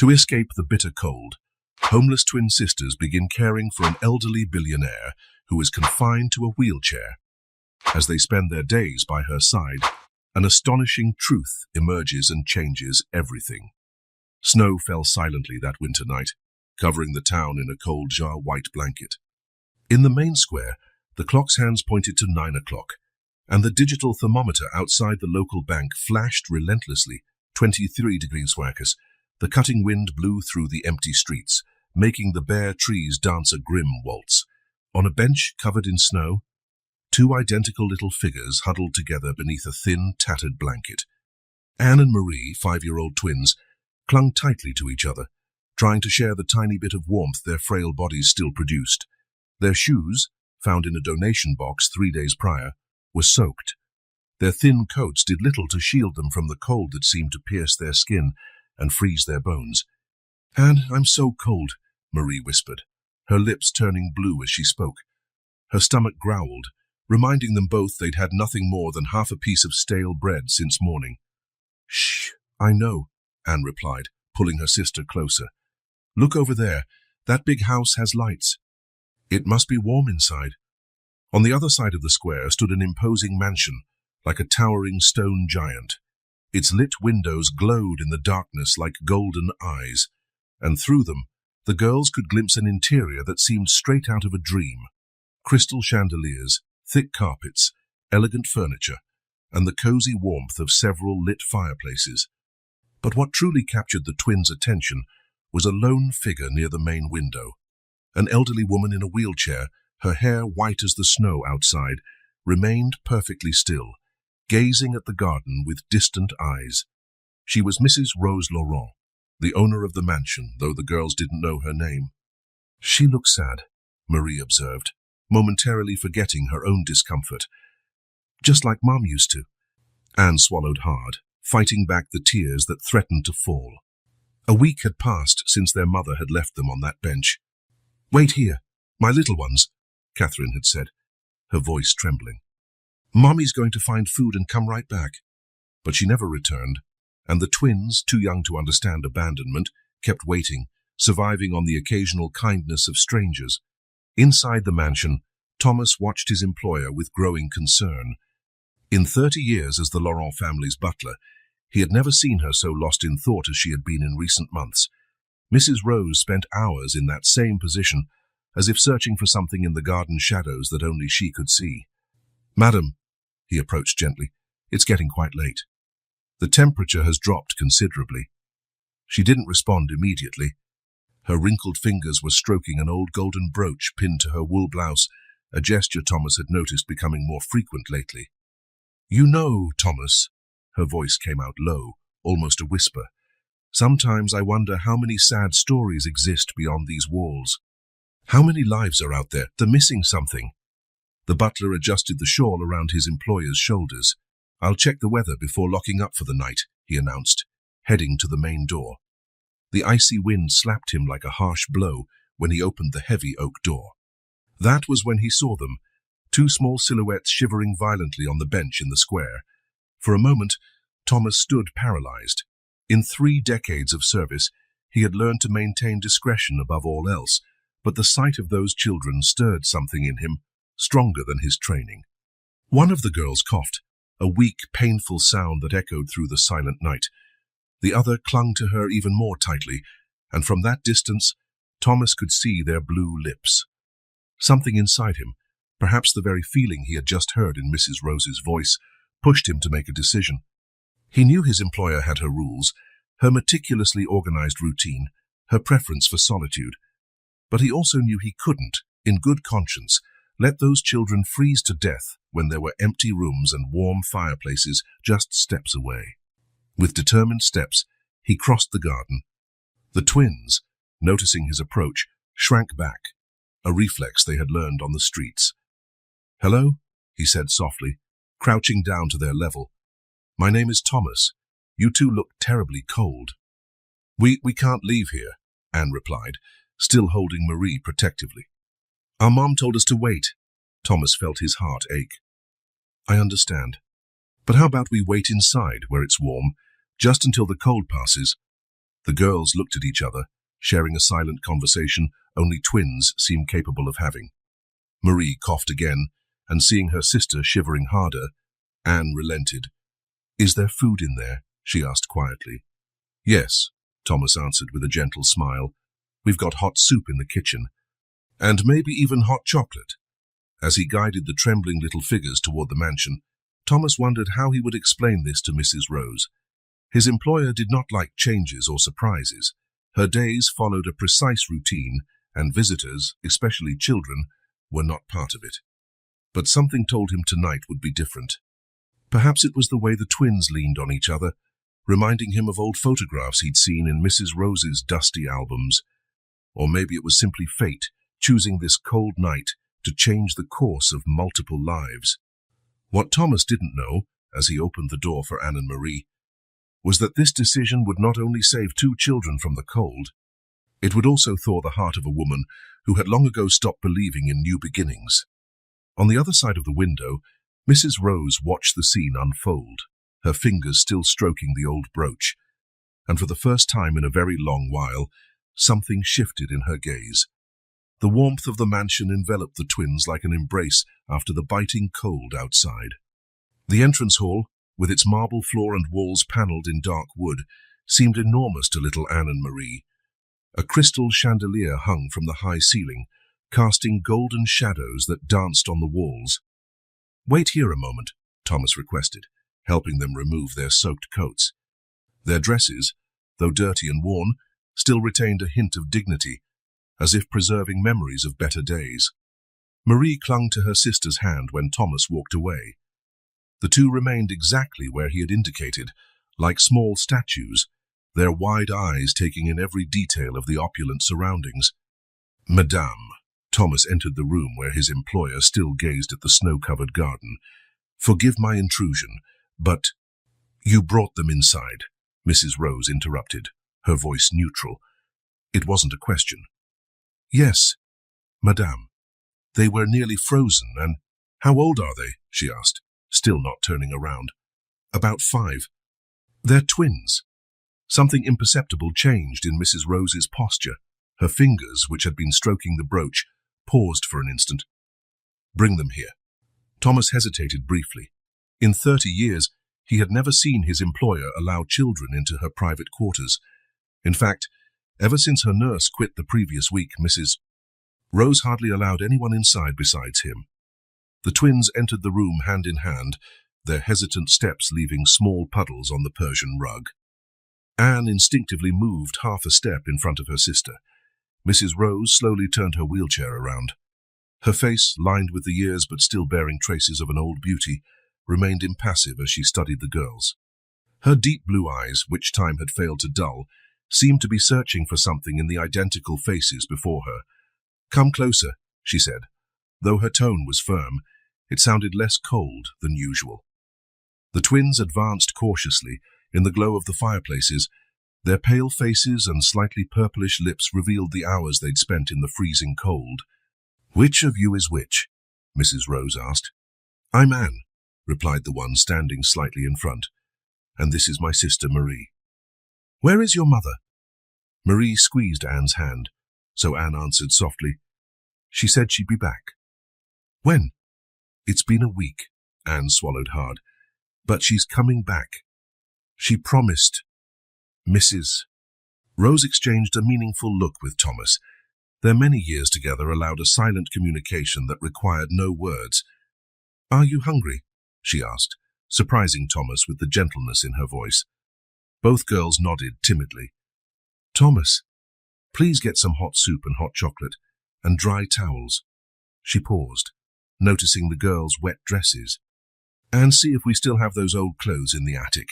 To escape the bitter cold, homeless twin sisters begin caring for an elderly billionaire who is confined to a wheelchair. As they spend their days by her side, an astonishing truth emerges and changes everything. Snow fell silently that winter night, covering the town in a cold jar-white blanket. In the main square, the clock's hands pointed to 9 o'clock, and the digital thermometer outside the local bank flashed relentlessly, 23 degrees Celsius. The cutting wind blew through the empty streets, making the bare trees dance a grim waltz. On a bench covered in snow, two identical little figures huddled together beneath a thin, tattered blanket. Anne and Marie, 5-year-old twins, clung tightly to each other, trying to share the tiny bit of warmth their frail bodies still produced. Their shoes, found in a donation box 3 days prior, were soaked. Their thin coats did little to shield them from the cold that seemed to pierce their skin and freeze their bones. "Anne, I'm so cold," Marie whispered, her lips turning blue as she spoke. Her stomach growled, reminding them both they'd had nothing more than half a piece of stale bread since morning. "Shh, I know," Anne replied, pulling her sister closer. "Look over there. That big house has lights. It must be warm inside." On the other side of the square stood an imposing mansion, like a towering stone giant. Its lit windows glowed in the darkness like golden eyes, and through them, the girls could glimpse an interior that seemed straight out of a dream. Crystal chandeliers, thick carpets, elegant furniture, and the cozy warmth of several lit fireplaces. But what truly captured the twins' attention was a lone figure near the main window. An elderly woman in a wheelchair, her hair white as the snow outside, remained perfectly still, gazing at the garden with distant eyes. She was Mrs. Rose Laurent, the owner of the mansion, though the girls didn't know her name. "She looks sad," Marie observed, momentarily forgetting her own discomfort. "Just like Mom used to." Anne swallowed hard, fighting back the tears that threatened to fall. A week had passed since their mother had left them on that bench. "Wait here, my little ones," Catherine had said, her voice trembling. "Mommy's going to find food and come right back." But she never returned, and the twins, too young to understand abandonment, kept waiting, surviving on the occasional kindness of strangers. Inside the mansion, Thomas watched his employer with growing concern. In 30 years as the Laurent family's butler, he had never seen her so lost in thought as she had been in recent months. Mrs. Rose spent hours in that same position, as if searching for something in the garden shadows that only she could see. "Madam," he approached gently, "it's getting quite late. The temperature has dropped considerably." She didn't respond immediately. Her wrinkled fingers were stroking an old golden brooch pinned to her wool blouse, a gesture Thomas had noticed becoming more frequent lately. "You know, Thomas," her voice came out low, almost a whisper, "sometimes I wonder how many sad stories exist beyond these walls. How many lives are out there? They're missing something." The butler adjusted the shawl around his employer's shoulders. "I'll check the weather before locking up for the night," he announced, heading to the main door. The icy wind slapped him like a harsh blow when he opened the heavy oak door. That was when he saw them, two small silhouettes shivering violently on the bench in the square. For a moment, Thomas stood paralyzed. In 3 decades of service, he had learned to maintain discretion above all else, but the sight of those children stirred something in him, stronger than his training. One of the girls coughed, a weak, painful sound that echoed through the silent night. The other clung to her even more tightly, and from that distance, Thomas could see their blue lips. Something inside him, perhaps the very feeling he had just heard in Mrs. Rose's voice, pushed him to make a decision. He knew his employer had her rules, her meticulously organized routine, her preference for solitude. But he also knew he couldn't, in good conscience, let those children freeze to death when there were empty rooms and warm fireplaces just steps away. With determined steps, he crossed the garden. The twins, noticing his approach, shrank back, a reflex they had learned on the streets. "Hello," he said softly, crouching down to their level. "My name is Thomas. You two look terribly cold." We can't leave here," Anne replied, still holding Marie protectively. "Our mom told us to wait." Thomas felt his heart ache. "I understand. But how about we wait inside where it's warm, just until the cold passes?" The girls looked at each other, sharing a silent conversation only twins seem capable of having. Marie coughed again, and seeing her sister shivering harder, Anne relented. "Is there food in there?" she asked quietly. "Yes," Thomas answered with a gentle smile. "We've got hot soup in the kitchen, and maybe even hot chocolate." As he guided the trembling little figures toward the mansion, Thomas wondered how he would explain this to Mrs. Rose. His employer did not like changes or surprises. Her days followed a precise routine, and visitors, especially children, were not part of it. But something told him tonight would be different. Perhaps it was the way the twins leaned on each other, reminding him of old photographs he'd seen in Mrs. Rose's dusty albums. Or maybe it was simply fate, choosing this cold night to change the course of multiple lives. What Thomas didn't know, as he opened the door for Anne and Marie, was that this decision would not only save 2 children from the cold, it would also thaw the heart of a woman who had long ago stopped believing in new beginnings. On the other side of the window, Mrs. Rose watched the scene unfold, her fingers still stroking the old brooch, and for the first time in a very long while, something shifted in her gaze. The warmth of the mansion enveloped the twins like an embrace after the biting cold outside. The entrance hall, with its marble floor and walls panelled in dark wood, seemed enormous to little Anne and Marie. A crystal chandelier hung from the high ceiling, casting golden shadows that danced on the walls. "Wait here a moment," Thomas requested, helping them remove their soaked coats. Their dresses, though dirty and worn, still retained a hint of dignity, as if preserving memories of better days. Marie clung to her sister's hand when Thomas walked away. The two remained exactly where he had indicated, like small statues, their wide eyes taking in every detail of the opulent surroundings. "Madame," Thomas entered the room where his employer still gazed at the snow-covered garden. "Forgive my intrusion, but—" "You brought them inside," Mrs. Rose interrupted, her voice neutral. It wasn't a question. "Yes, madame. They were nearly frozen, and—" "How old are they?" she asked, still not turning around. "About 5. They're twins." Something imperceptible changed in Mrs. Rose's posture. Her fingers, which had been stroking the brooch, paused for an instant. "Bring them here." Thomas hesitated briefly. In 30 years, he had never seen his employer allow children into her private quarters. In fact, ever since her nurse quit the previous week, Mrs. Rose hardly allowed anyone inside besides him. The twins entered the room hand in hand, their hesitant steps leaving small puddles on the Persian rug. Anne instinctively moved half a step in front of her sister. Mrs. Rose slowly turned her wheelchair around. Her face, lined with the years but still bearing traces of an old beauty, remained impassive as she studied the girls. Her deep blue eyes, which time had failed to dull, seemed to be searching for something in the identical faces before her. "Come closer," she said. Though her tone was firm, it sounded less cold than usual. The twins advanced cautiously in the glow of the fireplaces. Their pale faces and slightly purplish lips revealed the hours they'd spent in the freezing cold. "Which of you is which?" Mrs. Rose asked. "I'm Anne," replied the one standing slightly in front. "And this is my sister Marie." "Where is your mother?" Marie squeezed Anne's hand, so Anne answered softly. "She said she'd be back." "When?" "It's been a week," Anne swallowed hard. "But she's coming back. She promised." Mrs. Rose exchanged a meaningful look with Thomas. Their many years together allowed a silent communication that required no words. "Are you hungry?" she asked, surprising Thomas with the gentleness in her voice. Both girls nodded timidly. "Thomas, please get some hot soup and hot chocolate, and dry towels." She paused, noticing the girls' wet dresses. "And see if we still have those old clothes in the attic.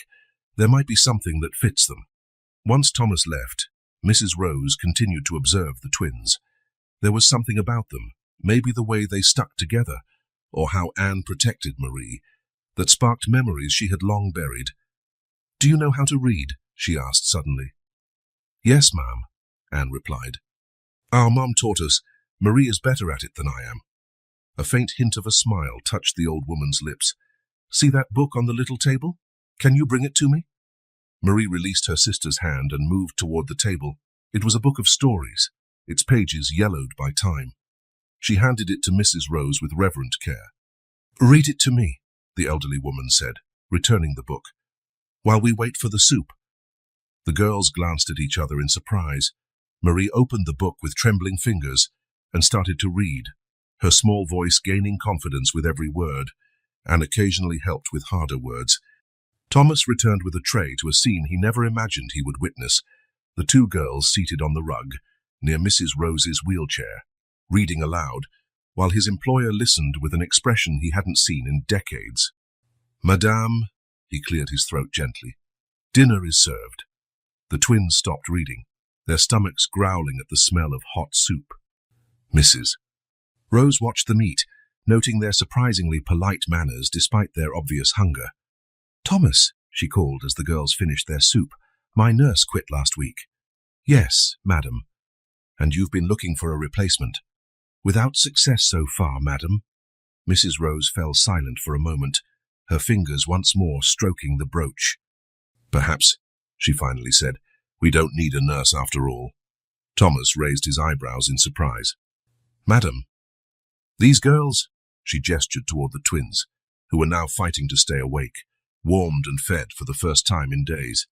There might be something that fits them." Once Thomas left, Mrs. Rose continued to observe the twins. There was something about them, maybe the way they stuck together, or how Anne protected Marie, that sparked memories she had long buried. "Do you know how to read?" she asked suddenly. "Yes, ma'am," Anne replied. "Our mom taught us. Marie is better at it than I am." A faint hint of a smile touched the old woman's lips. "See that book on the little table? Can you bring it to me?" Marie released her sister's hand and moved toward the table. It was a book of stories, its pages yellowed by time. She handed it to Mrs. Rose with reverent care. "Read it to me," the elderly woman said, returning the book, "while we wait for the soup." The girls glanced at each other in surprise. Marie opened the book with trembling fingers and started to read, her small voice gaining confidence with every word, and occasionally helped with harder words. Thomas returned with a tray to a scene he never imagined he would witness, the two girls seated on the rug, near Mrs. Rose's wheelchair, reading aloud, while his employer listened with an expression he hadn't seen in decades. "Madame," he cleared his throat gently, "dinner is served." The twins stopped reading, their stomachs growling at the smell of hot soup. Mrs. Rose watched them eat, noting their surprisingly polite manners despite their obvious hunger. "Thomas," she called as the girls finished their soup, "my nurse quit last week." "Yes, madam." "And you've been looking for a replacement?" "Without success so far, madam." Mrs. Rose fell silent for a moment, her fingers once more stroking the brooch. "Perhaps," she finally said, "we don't need a nurse after all." Thomas raised his eyebrows in surprise. "Madam, these girls," she gestured toward the twins, who were now fighting to stay awake, warmed and fed for the first time in days.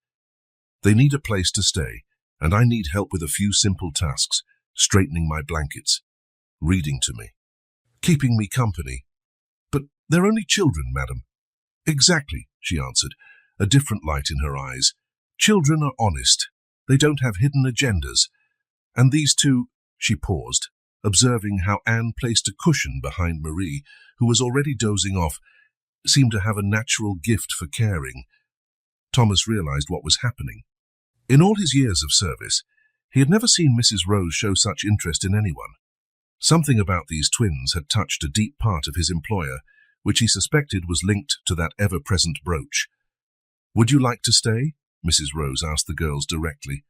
"They need a place to stay, and I need help with a few simple tasks, straightening my blankets, reading to me, keeping me company. But they're only children, madam." "Exactly," she answered, a different light in her eyes. "Children are honest. They don't have hidden agendas. And these two—" She paused, observing how Anne placed a cushion behind Marie, who was already dozing off, seemed to have a natural gift for caring. Thomas realized what was happening. In all his years of service, he had never seen Mrs. Rose show such interest in anyone. Something about these twins had touched a deep part of his employer, which he suspected was linked to that ever-present brooch. "Would you like to stay?" Mrs. Rose asked the girls directly.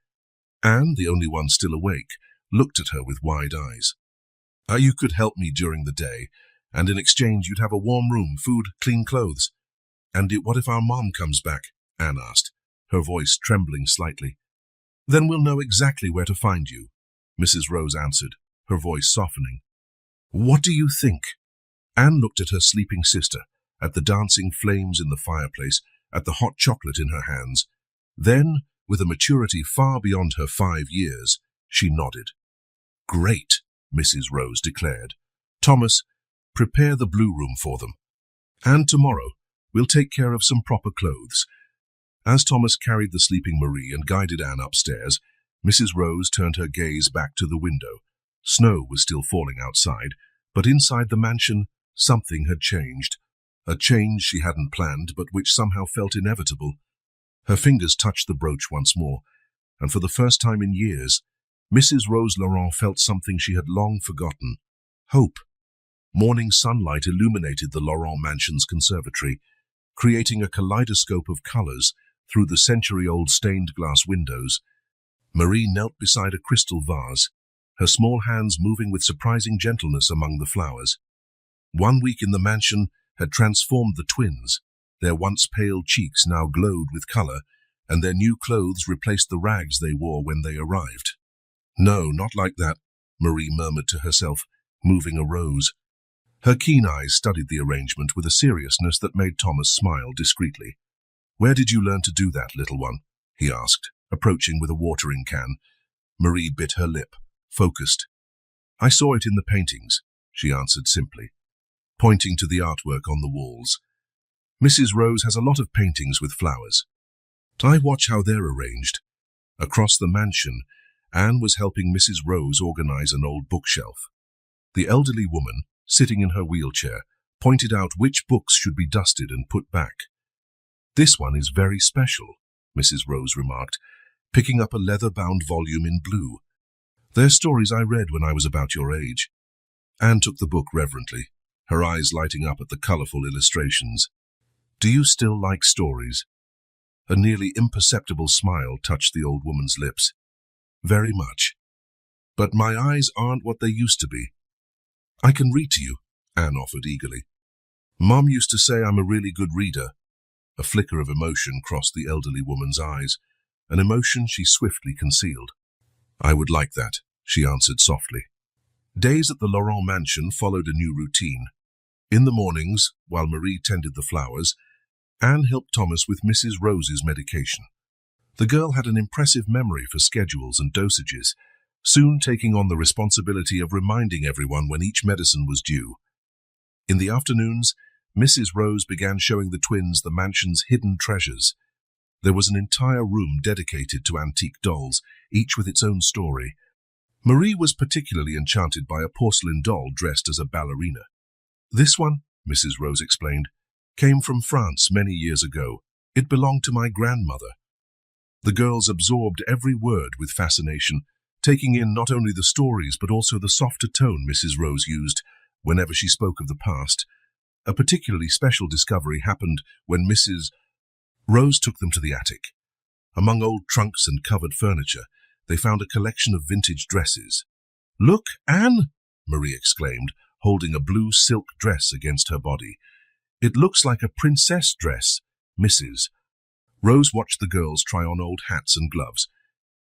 Anne, the only one still awake, looked at her with wide eyes. "You could help me during the day, and in exchange you'd have a warm room, food, clean clothes." "And what if our mom comes back?" Anne asked, her voice trembling slightly. "Then we'll know exactly where to find you," Mrs. Rose answered, her voice softening. "What do you think?" Anne looked at her sleeping sister, at the dancing flames in the fireplace, at the hot chocolate in her hands. Then, with a maturity far beyond her 5 years, she nodded. "Great," Mrs. Rose declared. "Thomas, prepare the blue room for them. And tomorrow, we'll take care of some proper clothes." As Thomas carried the sleeping Marie and guided Anne upstairs, Mrs. Rose turned her gaze back to the window. Snow was still falling outside, but inside the mansion, something had changed. A change she hadn't planned, but which somehow felt inevitable. Her fingers touched the brooch once more, and for the first time in years, Mrs. Rose Laurent felt something she had long forgotten: hope. Morning sunlight illuminated the Laurent mansion's conservatory, creating a kaleidoscope of colors through the century-old stained glass windows. Marie knelt beside a crystal vase, her small hands moving with surprising gentleness among the flowers. 1 week in the mansion had transformed the twins. Their once pale cheeks now glowed with color, and their new clothes replaced the rags they wore when they arrived. "No, not like that," Marie murmured to herself, moving a rose. Her keen eyes studied the arrangement with a seriousness that made Thomas smile discreetly. "Where did you learn to do that, little one?" he asked, approaching with a watering can. Marie bit her lip, focused. "I saw it in the paintings," she answered simply, pointing to the artwork on the walls. "Mrs. Rose has a lot of paintings with flowers. I watch how they're arranged." Across the mansion, Anne was helping Mrs. Rose organize an old bookshelf. The elderly woman, sitting in her wheelchair, pointed out which books should be dusted and put back. "This one is very special," Mrs. Rose remarked, picking up a leather-bound volume in blue. "They're stories I read when I was about your age." Anne took the book reverently, her eyes lighting up at the colorful illustrations. "Do you still like stories?" A nearly imperceptible smile touched the old woman's lips. "Very much. But my eyes aren't what they used to be." "I can read to you," Anne offered eagerly. "Mom used to say I'm a really good reader." A flicker of emotion crossed the elderly woman's eyes, an emotion she swiftly concealed. "I would like that," she answered softly. Days at the Laurent mansion followed a new routine. In the mornings, while Marie tended the flowers, Anne helped Thomas with Mrs. Rose's medication. The girl had an impressive memory for schedules and dosages, soon taking on the responsibility of reminding everyone when each medicine was due. In the afternoons, Mrs. Rose began showing the twins the mansion's hidden treasures. There was an entire room dedicated to antique dolls, each with its own story. Marie was particularly enchanted by a porcelain doll dressed as a ballerina. "This one," Mrs. Rose explained, "came from France many years ago. It belonged to my grandmother." The girls absorbed every word with fascination, taking in not only the stories but also the softer tone Mrs. Rose used whenever she spoke of the past. A particularly special discovery happened when Mrs. Rose took them to the attic. Among old trunks and covered furniture, they found a collection of vintage dresses. "Look, Anne!" Marie exclaimed, holding a blue silk dress against her body. "It looks like a princess dress." Mrs. Rose watched the girls try on old hats and gloves,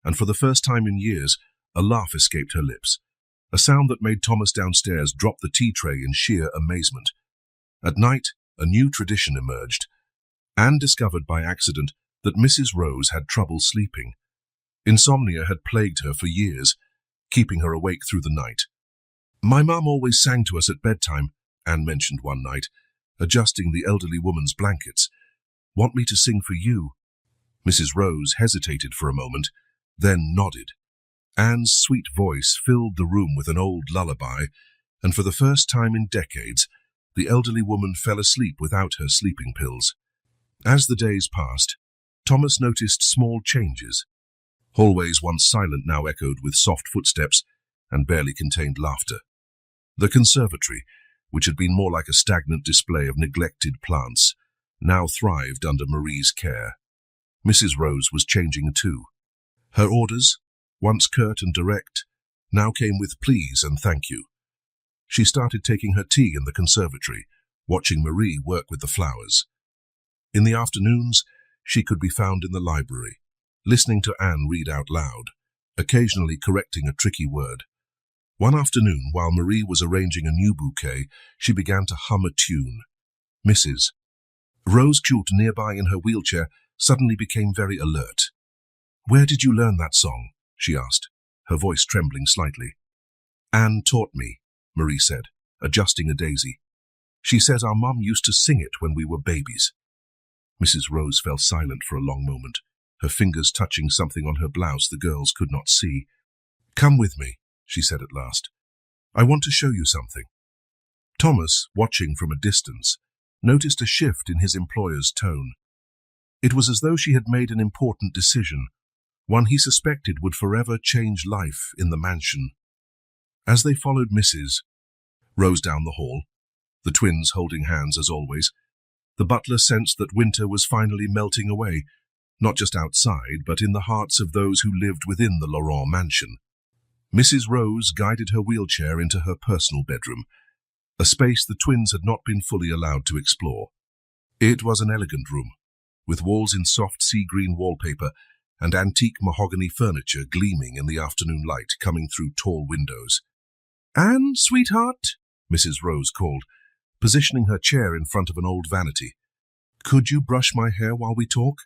and for the first time in years, a laugh escaped her lips, a sound that made Thomas downstairs drop the tea tray in sheer amazement. At night, a new tradition emerged. Anne discovered by accident that Mrs. Rose had trouble sleeping. Insomnia had plagued her for years, keeping her awake through the night. "My mum always sang to us at bedtime," Anne mentioned one night, adjusting the elderly woman's blankets. "Want me to sing for you?" Mrs. Rose hesitated for a moment, then nodded. Anne's sweet voice filled the room with an old lullaby, and for the first time in decades, the elderly woman fell asleep without her sleeping pills. As the days passed, Thomas noticed small changes. Hallways once silent now echoed with soft footsteps and barely contained laughter. The conservatory, which had been more like a stagnant display of neglected plants, now thrived under Marie's care. Mrs. Rose was changing too. Her orders, once curt and direct, now came with please and thank you. She started taking her tea in the conservatory, watching Marie work with the flowers. In the afternoons, she could be found in the library, listening to Anne read out loud, occasionally correcting a tricky word. One afternoon, while Marie was arranging a new bouquet, she began to hum a tune. Mrs. Rose, cute nearby in her wheelchair, suddenly became very alert. "Where did you learn that song?" she asked, her voice trembling slightly. "Anne taught me," Marie said, adjusting a daisy. "She says our mum used to sing it when we were babies." Mrs. Rose fell silent for a long moment, her fingers touching something on her blouse the girls could not see. "Come with me," she said at last. "I want to show you something." Thomas, watching from a distance, noticed a shift in his employer's tone. It was as though she had made an important decision, one he suspected would forever change life in the mansion. As they followed Mrs. Rose down the hall, the twins holding hands as always, the butler sensed that winter was finally melting away, not just outside, but in the hearts of those who lived within the Laurent mansion. Mrs. Rose guided her wheelchair into her personal bedroom, a space the twins had not been fully allowed to explore. It was an elegant room, with walls in soft sea-green wallpaper and antique mahogany furniture gleaming in the afternoon light coming through tall windows. "Anne, sweetheart," Mrs. Rose called, positioning her chair in front of an old vanity. "Could you brush my hair while we talk?"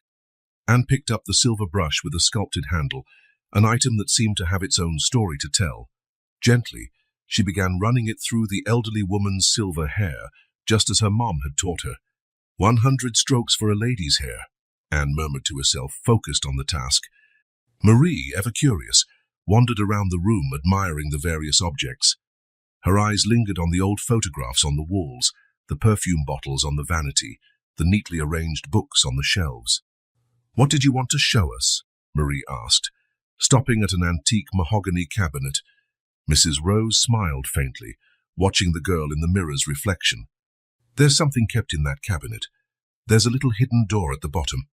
Anne picked up the silver brush with a sculpted handle, an item that seemed to have its own story to tell. Gently, she began running it through the elderly woman's silver hair, just as her mom had taught her. 100 strokes for a lady's hair, Anne murmured to herself, focused on the task. Marie, ever curious, wandered around the room admiring the various objects. Her eyes lingered on the old photographs on the walls, the perfume bottles on the vanity, the neatly arranged books on the shelves. "What did you want to show us?" Marie asked, stopping at an antique mahogany cabinet. Mrs. Rose smiled faintly, watching the girl in the mirror's reflection. "There's something kept in that cabinet. There's a little hidden door at the bottom."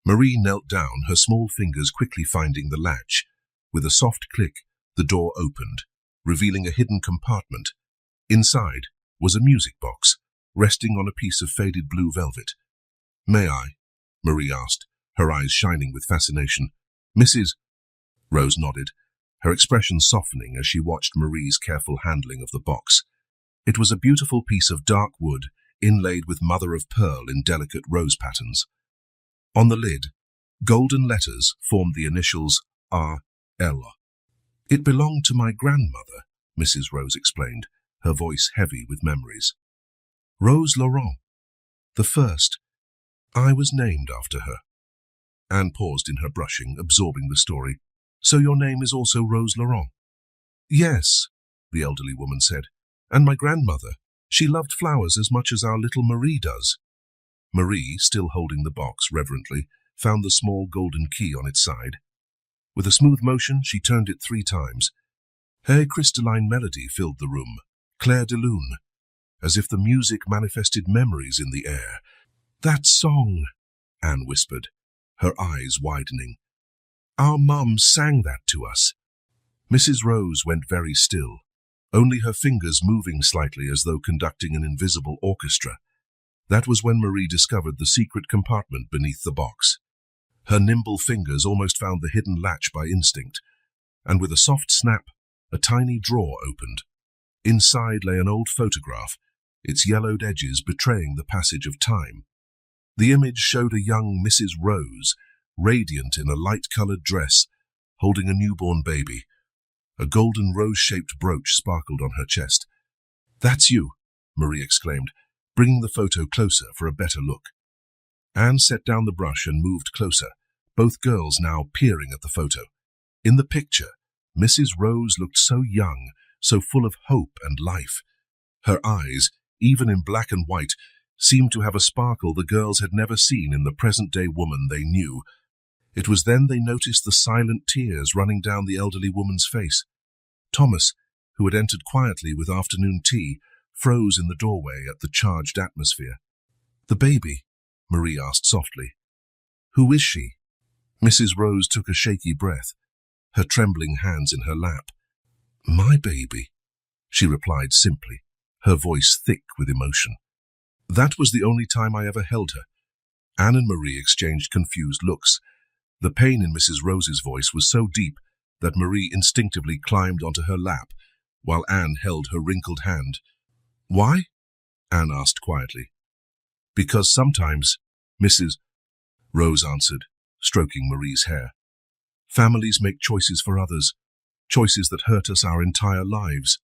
Marie knelt down, her small fingers quickly finding the latch. With a soft click, the door opened, revealing a hidden compartment. Inside was a music box, resting on a piece of faded blue velvet. May I? Marie asked, her eyes shining with fascination. Mrs. Rose nodded, her expression softening as she watched Marie's careful handling of the box. It was a beautiful piece of dark wood, inlaid with mother-of-pearl in delicate rose patterns. On the lid, golden letters formed the initials R.L. It belonged to my grandmother, Mrs. Rose explained, her voice heavy with memories. Rose Laurent, the first. I was named after her. Anne paused in her brushing, absorbing the story. So your name is also Rose Laurent? Yes, the elderly woman said. And my grandmother. She loved flowers as much as our little Marie does. Marie, still holding the box reverently, found the small golden key on its side. With a smooth motion, she turned it 3 times. A crystalline melody filled the room, Clair de Lune, as if the music manifested memories in the air. That song, Anne whispered, her eyes widening. Our mum sang that to us. Mrs. Rose went very still, only her fingers moving slightly as though conducting an invisible orchestra. That was when Marie discovered the secret compartment beneath the box. Her nimble fingers almost found the hidden latch by instinct, and with a soft snap, a tiny drawer opened. Inside lay an old photograph, its yellowed edges betraying the passage of time. The image showed a young Mrs. Rose, radiant in a light-colored dress, holding a newborn baby. A golden rose-shaped brooch sparkled on her chest. That's you, Marie exclaimed, bringing the photo closer for a better look. Anne set down the brush and moved closer, both girls now peering at the photo. In the picture, Mrs. Rose looked so young, so full of hope and life. Her eyes, even in black and white, seemed to have a sparkle the girls had never seen in the present-day woman they knew. It was then they noticed the silent tears running down the elderly woman's face. Thomas, who had entered quietly with afternoon tea, froze in the doorway at the charged atmosphere. The baby? Marie asked softly. Who is she? Mrs. Rose took a shaky breath, her trembling hands in her lap. My baby, she replied simply, her voice thick with emotion. That was the only time I ever held her. Anne and Marie exchanged confused looks. The pain in Mrs. Rose's voice was so deep that Marie instinctively climbed onto her lap, while Anne held her wrinkled hand. Why? Anne asked quietly. Because sometimes, Mrs. Rose answered, stroking Marie's hair. Families make choices for others, choices that hurt us our entire lives.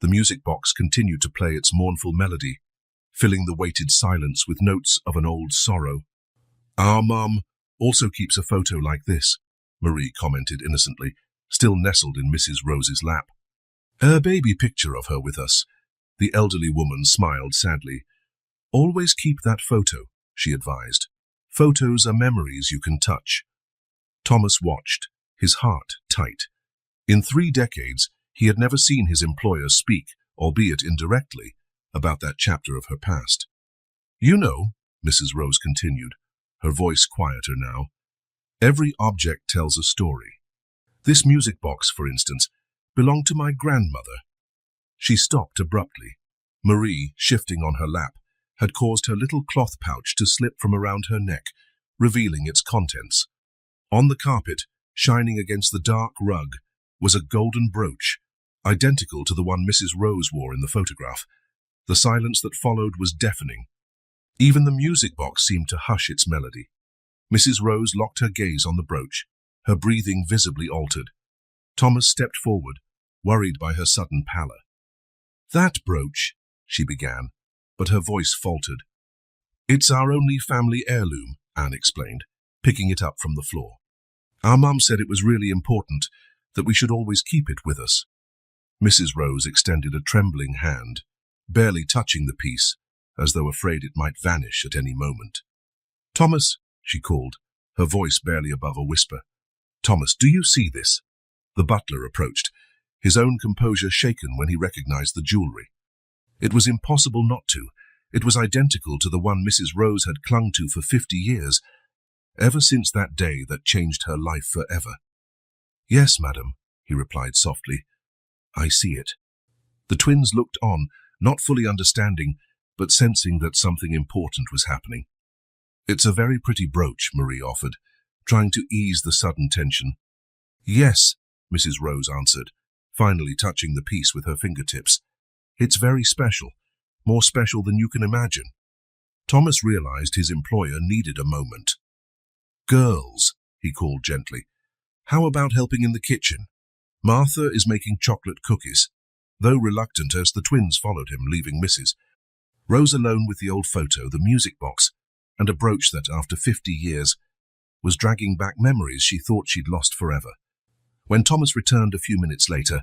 The music box continued to play its mournful melody, filling the weighted silence with notes of an old sorrow. Our mum also keeps a photo like this, Marie commented innocently, still nestled in Mrs. Rose's lap. A baby picture of her with us. The elderly woman smiled sadly. Always keep that photo, she advised. Photos are memories you can touch. Thomas watched, his heart tight. In 3 decades, he had never seen his employer speak, albeit indirectly, about that chapter of her past. You know, Mrs. Rose continued, her voice quieter now, every object tells a story. This music box, for instance, belonged to my grandmother. She stopped abruptly. Marie, shifting on her lap, had caused her little cloth pouch to slip from around her neck, revealing its contents. On the carpet, shining against the dark rug, was a golden brooch, identical to the one Mrs. Rose wore in the photograph. The silence that followed was deafening. Even the music box seemed to hush its melody. Mrs. Rose locked her gaze on the brooch, her breathing visibly altered. Thomas stepped forward, worried by her sudden pallor. That brooch, she began, but her voice faltered. It's our only family heirloom, Anne explained, picking it up from the floor. Our mum said it was really important, that we should always keep it with us. Mrs. Rose extended a trembling hand, barely touching the piece, as though afraid it might vanish at any moment. Thomas, she called, her voice barely above a whisper. Thomas, do you see this? The butler approached, his own composure shaken when he recognized the jewelry. It was impossible not to. It was identical to the one Mrs. Rose had clung to for 50 years, ever since that day that changed her life forever. Yes, madam, he replied softly. I see it. The twins looked on, not fully understanding, but sensing that something important was happening. It's a very pretty brooch, Marie offered, trying to ease the sudden tension. Yes, Mrs. Rose answered, finally touching the piece with her fingertips. It's very special, more special than you can imagine. Thomas realized his employer needed a moment. Girls, he called gently, how about helping in the kitchen? Martha is making chocolate cookies. Though reluctant as the twins followed him, leaving Mrs. Rose alone with the old photo, the music box, and a brooch that, after 50 years, was dragging back memories she thought she'd lost forever. When Thomas returned a few minutes later,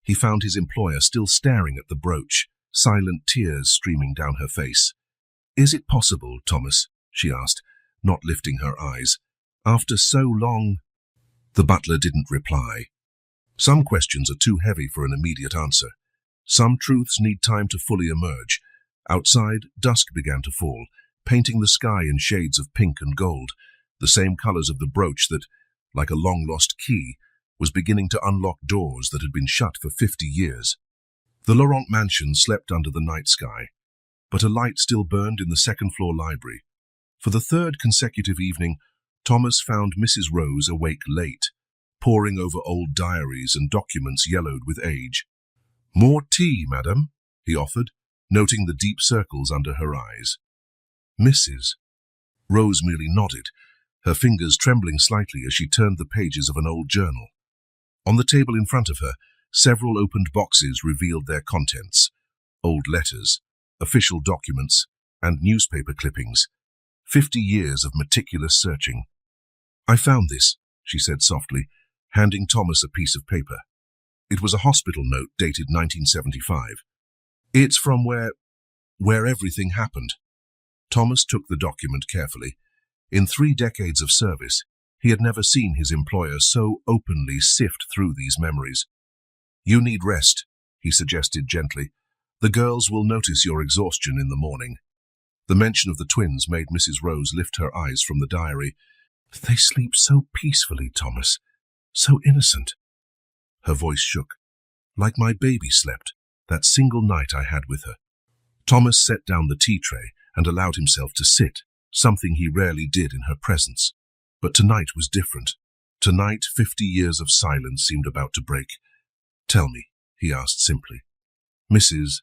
he found his employer still staring at the brooch, silent tears streaming down her face. Is it possible, Thomas? She asked, not lifting her eyes. After so long? The butler didn't reply. Some questions are too heavy for an immediate answer. Some truths need time to fully emerge. Outside, dusk began to fall, painting the sky in shades of pink and gold, the same colors of the brooch that, like a long-lost key, was beginning to unlock doors that had been shut for 50 years. The Laurent mansion slept under the night sky, but a light still burned in the second-floor library. For the third consecutive evening, Thomas found Mrs. Rose awake late, poring over old diaries and documents yellowed with age. More tea, madam, he offered, noting the deep circles under her eyes. Mrs. Rose merely nodded, her fingers trembling slightly as she turned the pages of an old journal. On the table in front of her, several opened boxes revealed their contents: old letters, official documents, and newspaper clippings. 50 years of meticulous searching. I found this, she said softly, handing Thomas a piece of paper. It was a hospital note dated 1975. It's from where everything happened. Thomas took the document carefully. In 3 decades of service, he had never seen his employer so openly sift through these memories. You need rest, he suggested gently. The girls will notice your exhaustion in the morning. The mention of the twins made Mrs. Rose lift her eyes from the diary. They sleep so peacefully, Thomas. So innocent. Her voice shook. Like my baby slept, that single night I had with her. Thomas set down the tea tray and allowed himself to sit, something he rarely did in her presence. But tonight was different. Tonight, 50 years of silence seemed about to break. Tell me, he asked simply. Mrs.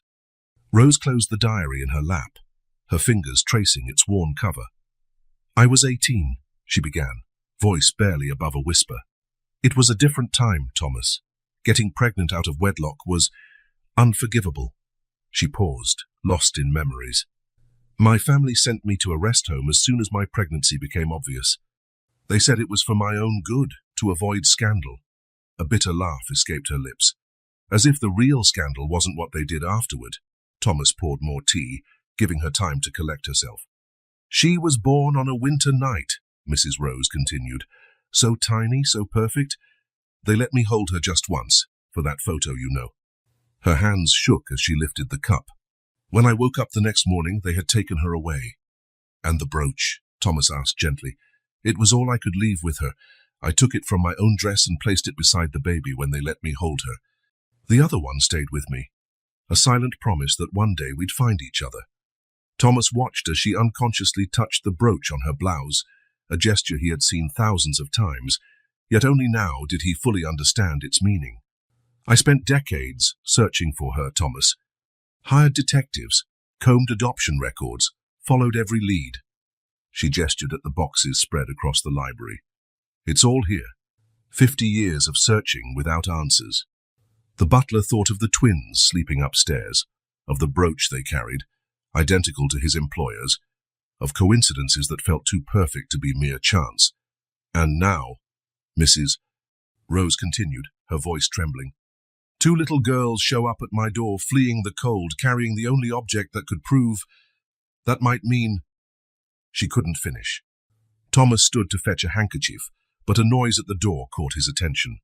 Rose closed the diary in her lap, her fingers tracing its worn cover. I was 18, she began, voice barely above a whisper. It was a different time, Thomas. Getting pregnant out of wedlock was unforgivable. She paused, lost in memories. My family sent me to a rest home as soon as my pregnancy became obvious. They said it was for my own good, to avoid scandal. A bitter laugh escaped her lips. As if the real scandal wasn't what they did afterward. Thomas poured more tea, giving her time to collect herself. She was born on a winter night, Mrs. Rose continued. So tiny, so perfect. They let me hold her just once, for that photo, you know. Her hands shook as she lifted the cup. When I woke up the next morning, they had taken her away. And the brooch, Thomas asked gently. It was all I could leave with her. I took it from my own dress and placed it beside the baby when they let me hold her. The other one stayed with me. A silent promise that one day we'd find each other. Thomas watched as she unconsciously touched the brooch on her blouse, a gesture he had seen thousands of times, yet only now did he fully understand its meaning. I spent decades searching for her, Thomas. Hired detectives, combed adoption records, followed every lead. She gestured at the boxes spread across the library. It's all here. 50 years of searching without answers. The butler thought of the twins sleeping upstairs, of the brooch they carried, identical to his employer's, of coincidences that felt too perfect to be mere chance. And now, Mrs. Rose continued, her voice trembling. 2 little girls show up at my door, fleeing the cold, carrying the only object that could prove that might mean. She couldn't finish. Thomas stood to fetch a handkerchief, but a noise at the door caught his attention.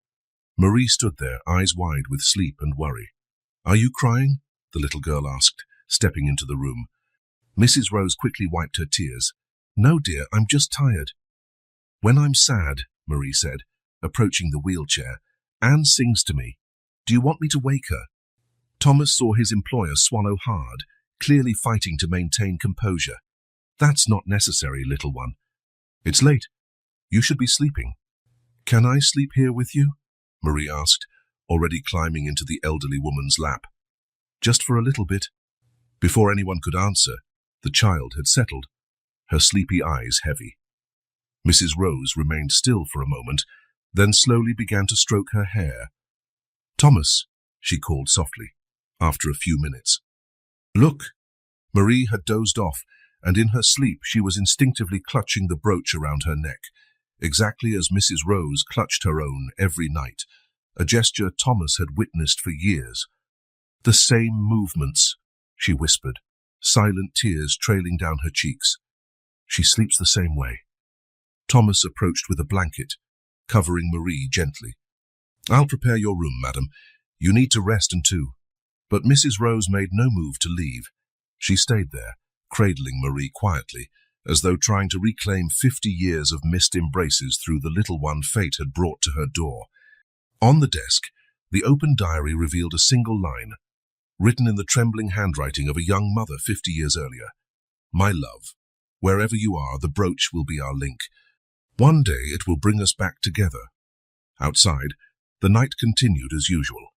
Marie stood there, eyes wide with sleep and worry. Are you crying? The little girl asked, stepping into the room. Mrs. Rose quickly wiped her tears. No, dear, I'm just tired. When I'm sad, Marie said, approaching the wheelchair, Anne sings to me. Do you want me to wake her? Thomas saw his employer swallow hard, clearly fighting to maintain composure. That's not necessary, little one. It's late. You should be sleeping. Can I sleep here with you? Marie asked, already climbing into the elderly woman's lap. Just for a little bit. Before anyone could answer, the child had settled, her sleepy eyes heavy. Mrs. Rose remained still for a moment, then slowly began to stroke her hair. Thomas, she called softly, after a few minutes. Look! Marie had dozed off, and in her sleep she was instinctively clutching the brooch around her neck, exactly as Mrs. Rose clutched her own every night, a gesture Thomas had witnessed for years. The same movements, she whispered, silent tears trailing down her cheeks. She sleeps the same way. Thomas approached with a blanket, covering Marie gently. I'll prepare your room, madam. You need to rest too. But Mrs. Rose made no move to leave. She stayed there, cradling Marie quietly, as though trying to reclaim 50 years of missed embraces through the little one fate had brought to her door. On the desk, the open diary revealed a single line, written in the trembling handwriting of a young mother 50 years earlier. My love, wherever you are, the brooch will be our link. One day it will bring us back together. Outside, the night continued as usual,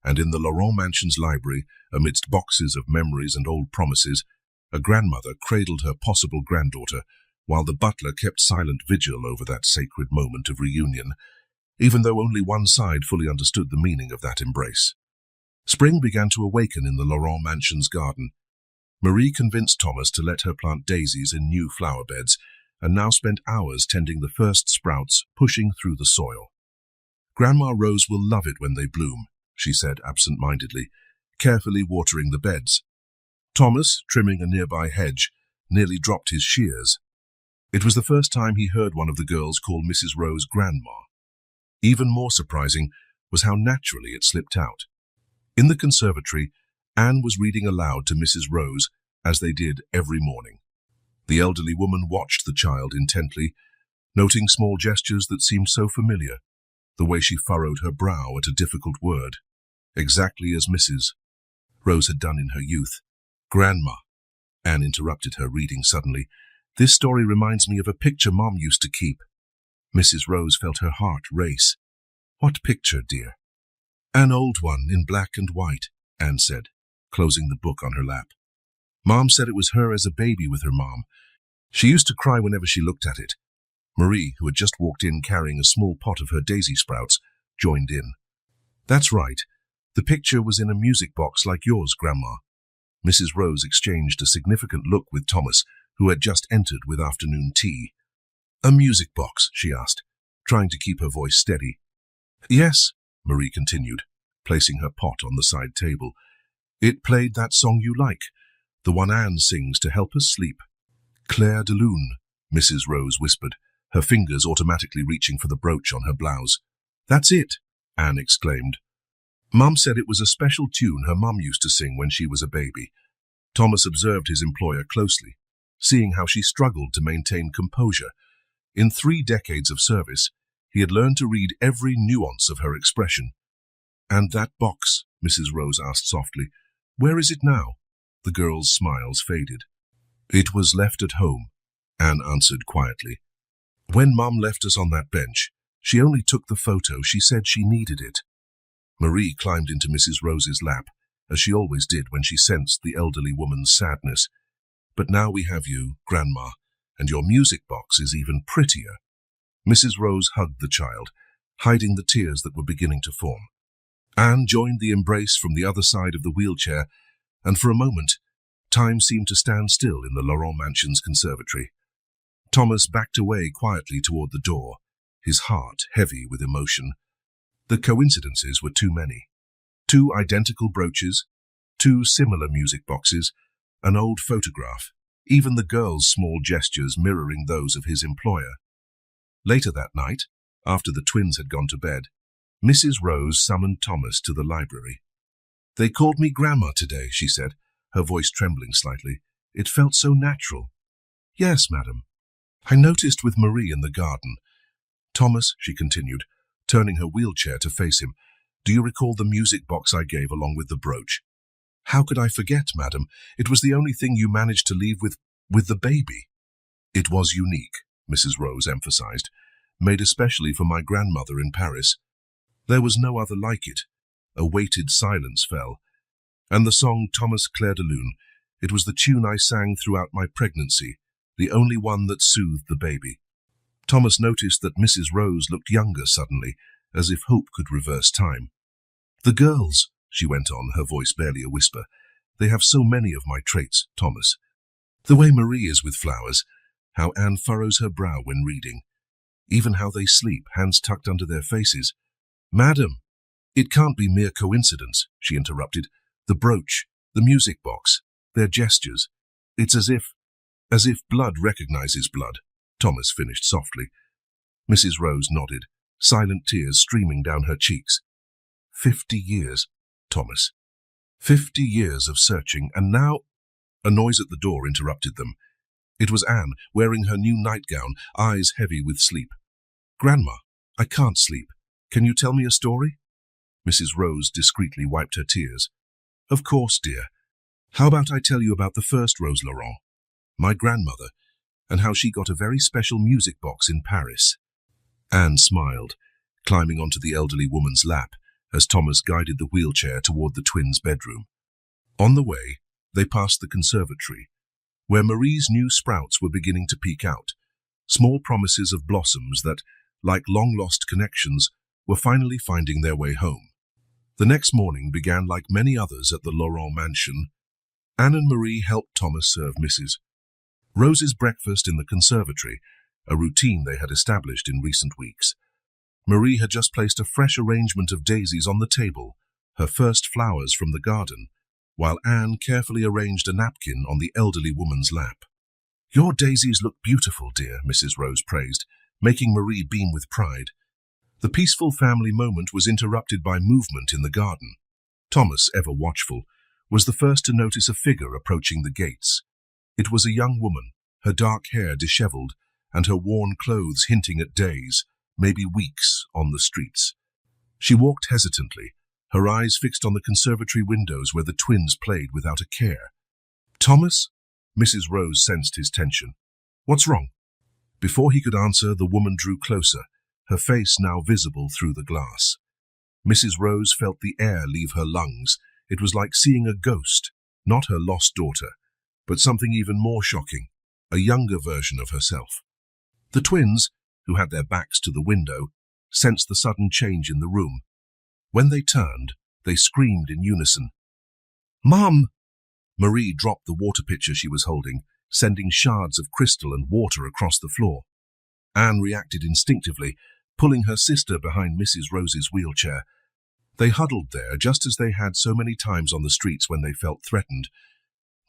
and in the Laurent Mansion's library, amidst boxes of memories and old promises, a grandmother cradled her possible granddaughter, while the butler kept silent vigil over that sacred moment of reunion, even though only one side fully understood the meaning of that embrace. Spring began to awaken in the Laurent Mansion's garden. Marie convinced Thomas to let her plant daisies in new flower beds, and now spent hours tending the first sprouts pushing through the soil. Grandma Rose will love it when they bloom, she said absent-mindedly, carefully watering the beds. Thomas, trimming a nearby hedge, nearly dropped his shears. It was the first time he heard one of the girls call Mrs. Rose Grandma. Even more surprising was how naturally it slipped out. In the conservatory, Anne was reading aloud to Mrs. Rose, as they did every morning. The elderly woman watched the child intently, noting small gestures that seemed so familiar, the way she furrowed her brow at a difficult word, exactly as Mrs. Rose had done in her youth. Grandma, Anne interrupted her reading suddenly. This story reminds me of a picture Mom used to keep. Mrs. Rose felt her heart race. What picture, dear? An old one in black and white, Anne said, closing the book on her lap. Mom said it was her as a baby with her mom. She used to cry whenever she looked at it. Marie, who had just walked in carrying a small pot of her daisy sprouts, joined in. That's right. The picture was in a music box like yours, Grandma. Mrs. Rose exchanged a significant look with Thomas, who had just entered with afternoon tea. A music box, she asked, trying to keep her voice steady. Yes, Marie continued, placing her pot on the side table. It played that song you like, the one Anne sings to help us sleep. Claire de Lune, Mrs. Rose whispered, her fingers automatically reaching for the brooch on her blouse. That's it, Anne exclaimed. Mum said it was a special tune her mum used to sing when she was a baby. Thomas observed his employer closely, seeing how she struggled to maintain composure. In 3 decades of service, he had learned to read every nuance of her expression. And that box, Mrs. Rose asked softly, where is it now? The girl's smiles faded. It was left at home, Anne answered quietly. When Mum left us on that bench, she only took the photo. She said she needed it. Marie climbed into Mrs. Rose's lap, as she always did when she sensed the elderly woman's sadness. But now we have you, Grandma, and your music box is even prettier. Mrs. Rose hugged the child, hiding the tears that were beginning to form. Anne joined the embrace from the other side of the wheelchair, and for a moment, time seemed to stand still in the Laurent Mansion's conservatory. Thomas backed away quietly toward the door, his heart heavy with emotion. The coincidences were too many. 2 identical brooches, 2 similar music boxes, an old photograph, even the girl's small gestures mirroring those of his employer. Later that night, after the twins had gone to bed, Mrs. Rose summoned Thomas to the library. They called me Grandma today, she said, her voice trembling slightly. It felt so natural. Yes, madam. I noticed with Marie in the garden. Thomas, she continued, turning her wheelchair to face him, do you recall the music box I gave along with the brooch? How could I forget, madam? It was the only thing you managed to leave with the baby. It was unique, Mrs. Rose emphasized, made especially for my grandmother in Paris. There was no other like it. A weighted silence fell. And the song Thomas Clair de Lune, it was the tune I sang throughout my pregnancy, the only one that soothed the baby. Thomas noticed that Mrs. Rose looked younger suddenly, as if hope could reverse time. The girls, she went on, her voice barely a whisper, they have so many of my traits, Thomas. The way Marie is with flowers, how Anne furrows her brow when reading, even how they sleep, hands tucked under their faces. Madam, it can't be mere coincidence, she interrupted. The brooch, the music box, their gestures. It's as if blood recognizes blood, Thomas finished softly. Mrs. Rose nodded, silent tears streaming down her cheeks. 50 years, Thomas. 50 years of searching, and now— A noise at the door interrupted them. It was Anne, wearing her new nightgown, eyes heavy with sleep. Grandma, I can't sleep. Can you tell me a story? Mrs. Rose discreetly wiped her tears. Of course, dear. How about I tell you about the first Rose Laurent, my grandmother, and how she got a very special music box in Paris? Anne smiled, climbing onto the elderly woman's lap as Thomas guided the wheelchair toward the twins' bedroom. On the way, they passed the conservatory, where Marie's new sprouts were beginning to peek out, small promises of blossoms that, like long-lost connections, were finally finding their way home. The next morning began like many others at the Laurent mansion. Anne and Marie helped Thomas serve Mrs. Rose's breakfast in the conservatory, a routine they had established in recent weeks. Marie had just placed a fresh arrangement of daisies on the table, her first flowers from the garden, while Anne carefully arranged a napkin on the elderly woman's lap. Your daisies look beautiful, dear, Mrs. Rose praised, making Marie beam with pride. The peaceful family moment was interrupted by movement in the garden. Thomas, ever watchful, was the first to notice a figure approaching the gates. It was a young woman, her dark hair disheveled, and her worn clothes hinting at days, maybe weeks, on the streets. She walked hesitantly, her eyes fixed on the conservatory windows where the twins played without a care. Thomas? Mrs. Rose sensed his tension. What's wrong? Before he could answer, the woman drew closer, her face now visible through the glass. Mrs. Rose felt the air leave her lungs. It was like seeing a ghost, not her lost daughter, but something even more shocking, a younger version of herself. The twins, who had their backs to the window, sensed the sudden change in the room. When they turned, they screamed in unison. Mum! Marie dropped the water pitcher she was holding, sending shards of crystal and water across the floor. Anne reacted instinctively, pulling her sister behind Mrs. Rose's wheelchair. They huddled there just as they had so many times on the streets when they felt threatened.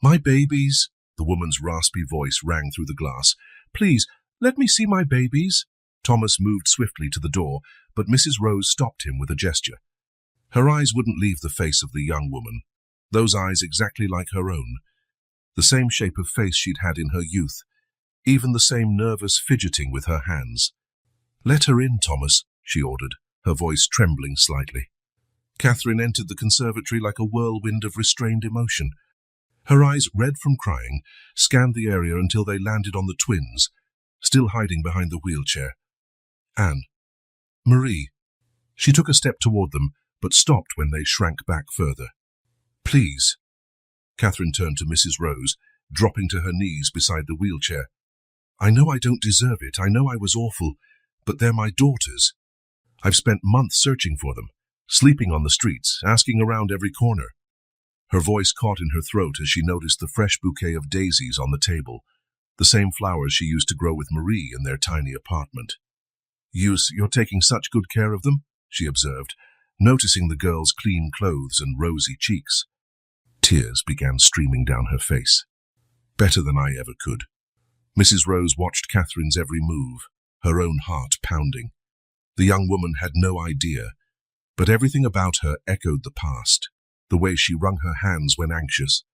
My babies, the woman's raspy voice rang through the glass. Please, let me see my babies. Thomas moved swiftly to the door, but Mrs. Rose stopped him with a gesture. Her eyes wouldn't leave the face of the young woman, those eyes exactly like her own, the same shape of face she'd had in her youth, even the same nervous fidgeting with her hands. Let her in, Thomas, she ordered, her voice trembling slightly. Catherine entered the conservatory like a whirlwind of restrained emotion. Her eyes, red from crying, scanned the area until they landed on the twins, still hiding behind the wheelchair. Anne. Marie. She took a step toward them, but stopped when they shrank back further. Please. Catherine turned to Mrs. Rose, dropping to her knees beside the wheelchair. I know I don't deserve it. I know I was awful, but they're my daughters. I've spent months searching for them, sleeping on the streets, asking around every corner. Her voice caught in her throat as she noticed the fresh bouquet of daisies on the table, the same flowers she used to grow with Marie in their tiny apartment. You're taking such good care of them, she observed, noticing the girl's clean clothes and rosy cheeks. Tears began streaming down her face. Better than I ever could. Mrs. Rose watched Catherine's every move, her own heart pounding. The young woman had no idea, but everything about her echoed the past, the way she wrung her hands when anxious,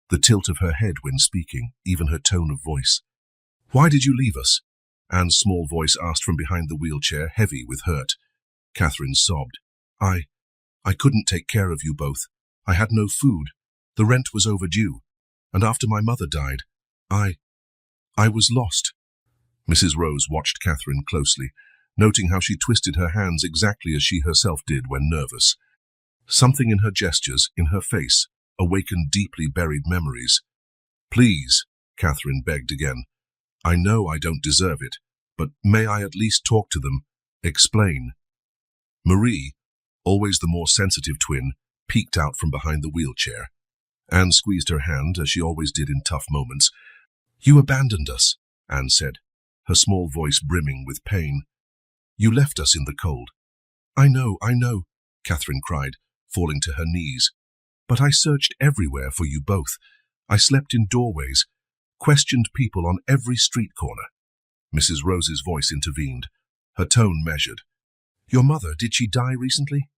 the tilt of her head when speaking, even her tone of voice. Why did you leave us? Anne's small voice asked from behind the wheelchair, heavy with hurt. Catherine sobbed. I couldn't take care of you both. I had no food. The rent was overdue. And after my mother died, I was lost. Mrs. Rose watched Catherine closely, noting how she twisted her hands exactly as she herself did when nervous. Something in her gestures, in her face, awakened deeply buried memories. "Please," Catherine begged again. "I know I don't deserve it, but may I at least talk to them? Explain." Marie, always the more sensitive twin, peeked out from behind the wheelchair. Anne squeezed her hand, as she always did in tough moments. "You abandoned us," Anne said, her small voice brimming with pain. "You left us in the cold." I know," Catherine cried, falling to her knees. "But I searched everywhere for you both. I slept in doorways, questioned people on every street corner." Mrs. Rose's voice intervened, her tone measured. "Your mother, did she die recently?"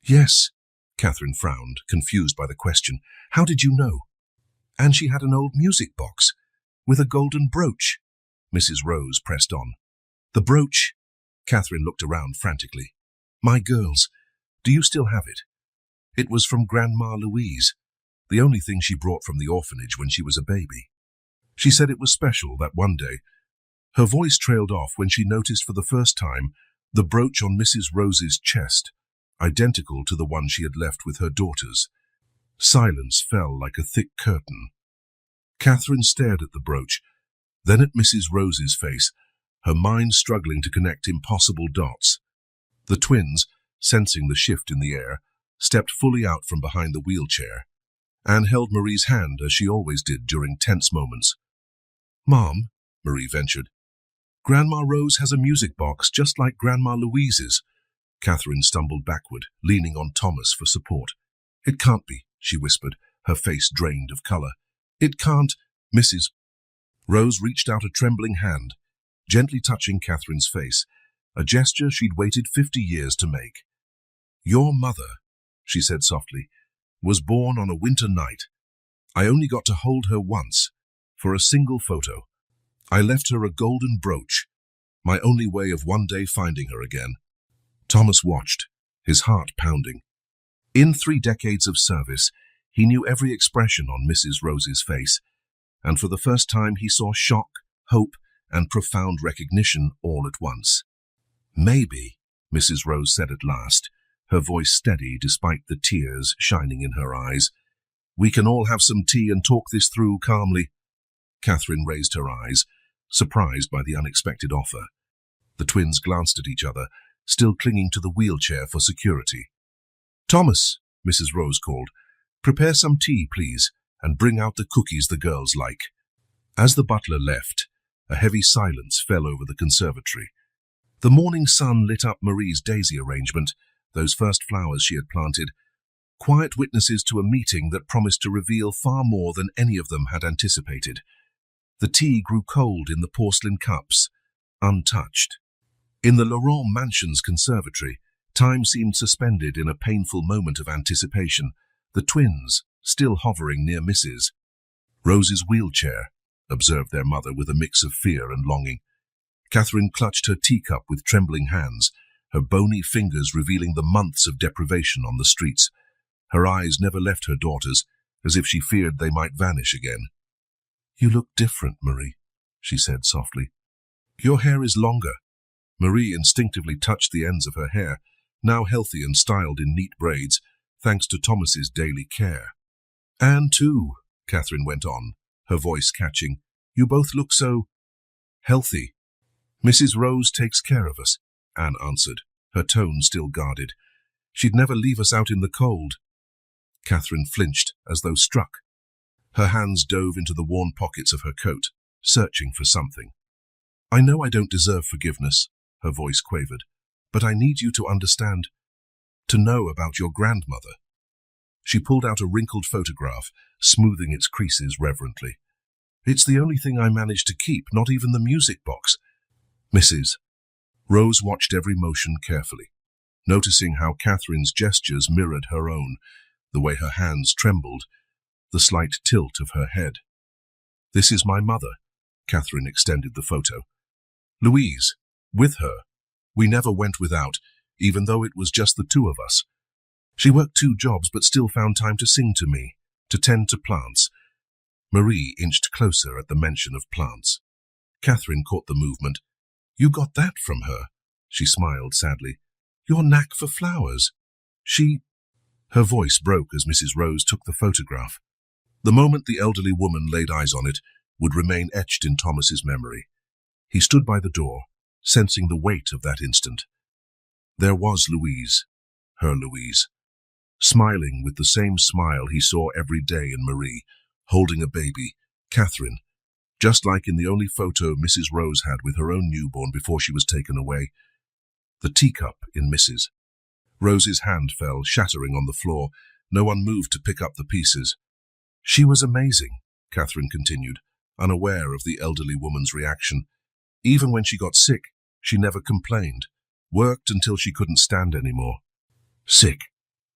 "Yes," Catherine frowned, confused by the question. "How did you know?" "And she had an old music box, with a golden brooch." Mrs. Rose pressed on. "The brooch?" Catherine looked around frantically. "My girls, do you still have it? It was from Grandma Louise, the only thing she brought from the orphanage when she was a baby. She said it was special that one day." Her voice trailed off when she noticed for the first time the brooch on Mrs. Rose's chest, identical to the one she had left with her daughters. Silence fell like a thick curtain. Catherine stared at the brooch, then at Mrs. Rose's face, her mind struggling to connect impossible dots. The twins, sensing the shift in the air, stepped fully out from behind the wheelchair. Anne held Marie's hand as she always did during tense moments. "Mom," Marie ventured, "Grandma Rose has a music box just like Grandma Louise's." Catherine stumbled backward, leaning on Thomas for support. "It can't be," she whispered, her face drained of color. "It can't." Mrs. Rose reached out a trembling hand, gently touching Catherine's face, a gesture she'd waited 50 years to make. "Your mother," she said softly, "was born on a winter night. I only got to hold her once, for a single photo. I left her a golden brooch, my only way of one day finding her again." Thomas watched, his heart pounding. In 3 decades of service, he knew every expression on Mrs. Rose's face, and for the first time he saw shock, hope, and profound recognition all at once. "Maybe," Mrs. Rose said at last, her voice steady despite the tears shining in her eyes, "we can all have some tea and talk this through calmly." Catherine raised her eyes, surprised by the unexpected offer. The twins glanced at each other, still clinging to the wheelchair for security. "Thomas," Mrs. Rose called, "prepare some tea, please, and bring out the cookies the girls like." As the butler left, a heavy silence fell over the conservatory. The morning sun lit up Marie's daisy arrangement, those first flowers she had planted, quiet witnesses to a meeting that promised to reveal far more than any of them had anticipated. The tea grew cold in the porcelain cups, untouched. In the Laurent Mansion's conservatory, time seemed suspended in a painful moment of anticipation, the twins still hovering near Mrs. Rose's wheelchair, observed their mother with a mix of fear and longing. Catherine clutched her teacup with trembling hands, her bony fingers revealing the months of deprivation on the streets. Her eyes never left her daughters, as if she feared they might vanish again. "You look different, Marie," she said softly. "Your hair is longer." Marie instinctively touched the ends of her hair, now healthy and styled in neat braids, thanks to Thomas's daily care. "Anne, too," Catherine went on, her voice catching. "You both look so healthy." "Mrs. Rose takes care of us," Anne answered, her tone still guarded. "She'd never leave us out in the cold." Catherine flinched, as though struck. Her hands dove into the worn pockets of her coat, searching for something. "I know I don't deserve forgiveness," her voice quavered, "but I need you to understand, to know about your grandmother." She pulled out a wrinkled photograph, smoothing its creases reverently. "It's the only thing I managed to keep, not even the music box." Mrs. Rose watched every motion carefully, noticing how Catherine's gestures mirrored her own, the way her hands trembled, the slight tilt of her head. "This is my mother," Catherine extended the photo. "Louise, with her. We never went without, even though it was just the two of us. She worked 2 jobs but still found time to sing to me, to tend to plants." Marie inched closer at the mention of plants. Catherine caught the movement. "You got that from her?" She smiled sadly. "Your knack for flowers." Her voice broke as Mrs. Rose took the photograph. The moment the elderly woman laid eyes on it would remain etched in Thomas's memory. He stood by the door, sensing the weight of that instant. There was Louise, her Louise, smiling with the same smile he saw every day in Marie, holding a baby, Catherine, just like in the only photo Mrs. Rose had with her own newborn before she was taken away. The teacup in Mrs. Rose's hand fell, shattering on the floor. No one moved to pick up the pieces. "She was amazing," Catherine continued, unaware of the elderly woman's reaction. "Even when she got sick, she never complained, worked until she couldn't stand anymore." "Sick?"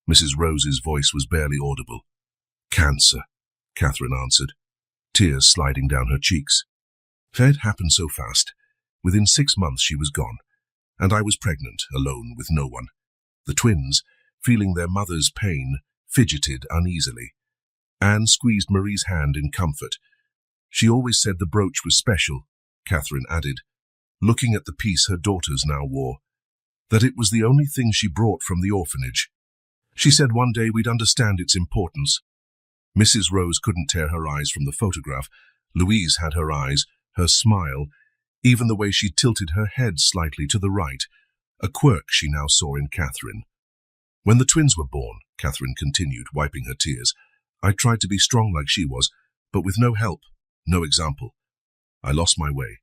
Mrs. Rose's voice was barely audible. "Cancer," Catherine answered, tears sliding down her cheeks. "It happened so fast. Within 6 months she was gone, and I was pregnant, alone with no one. The twins, feeling their mother's pain, fidgeted uneasily. Anne squeezed Marie's hand in comfort. "She always said the brooch was special," Catherine added, looking at the piece her daughters now wore, "that it was the only thing she brought from the orphanage. She said one day we'd understand its importance." Mrs. Rose couldn't tear her eyes from the photograph. Louise had her eyes, her smile, even the way she tilted her head slightly to the right, a quirk she now saw in Catherine. "When the twins were born," Catherine continued, wiping her tears, "I tried to be strong like she was, but with no help, no example. I lost my way.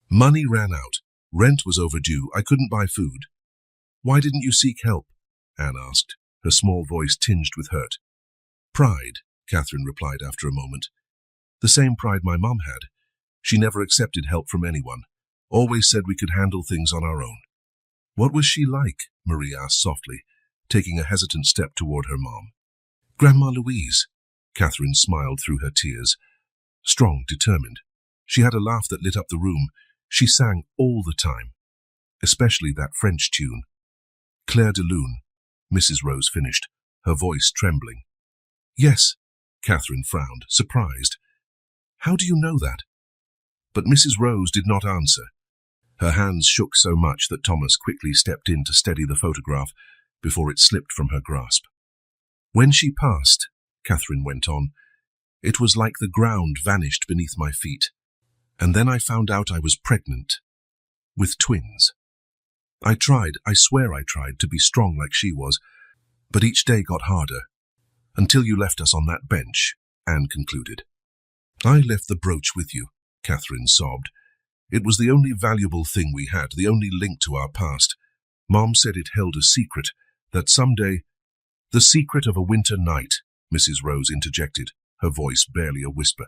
Money ran out. Rent was overdue. I couldn't buy food." "Why didn't you seek help?" Anne asked, her small voice tinged with hurt. "Pride," Catherine replied after a moment. "The same pride my mum had. She never accepted help from anyone, always said we could handle things on our own." "What was she like?" Marie asked softly, taking a hesitant step toward her mom. "Grandma Louise," Catherine smiled through her tears. Strong, determined. She had a laugh that lit up the room. She sang all the time, especially that French tune. "Claire de Lune," Mrs. Rose finished, her voice trembling. "Yes," Catherine frowned, surprised. "How do you know that?" But Mrs. Rose did not answer. Her hands shook so much that Thomas quickly stepped in to steady the photograph before it slipped from her grasp. "When she passed," Catherine went on, "it was like the ground vanished beneath my feet. And then I found out I was pregnant. With twins. I swear I tried to be strong like she was, but each day got harder. Until you left us on that bench," Anne concluded. "I left the brooch with you," Catherine sobbed. "It was the only valuable thing we had, the only link to our past. Mom said it held a secret, that someday—" "The secret of a winter night," Mrs. Rose interjected, her voice barely a whisper.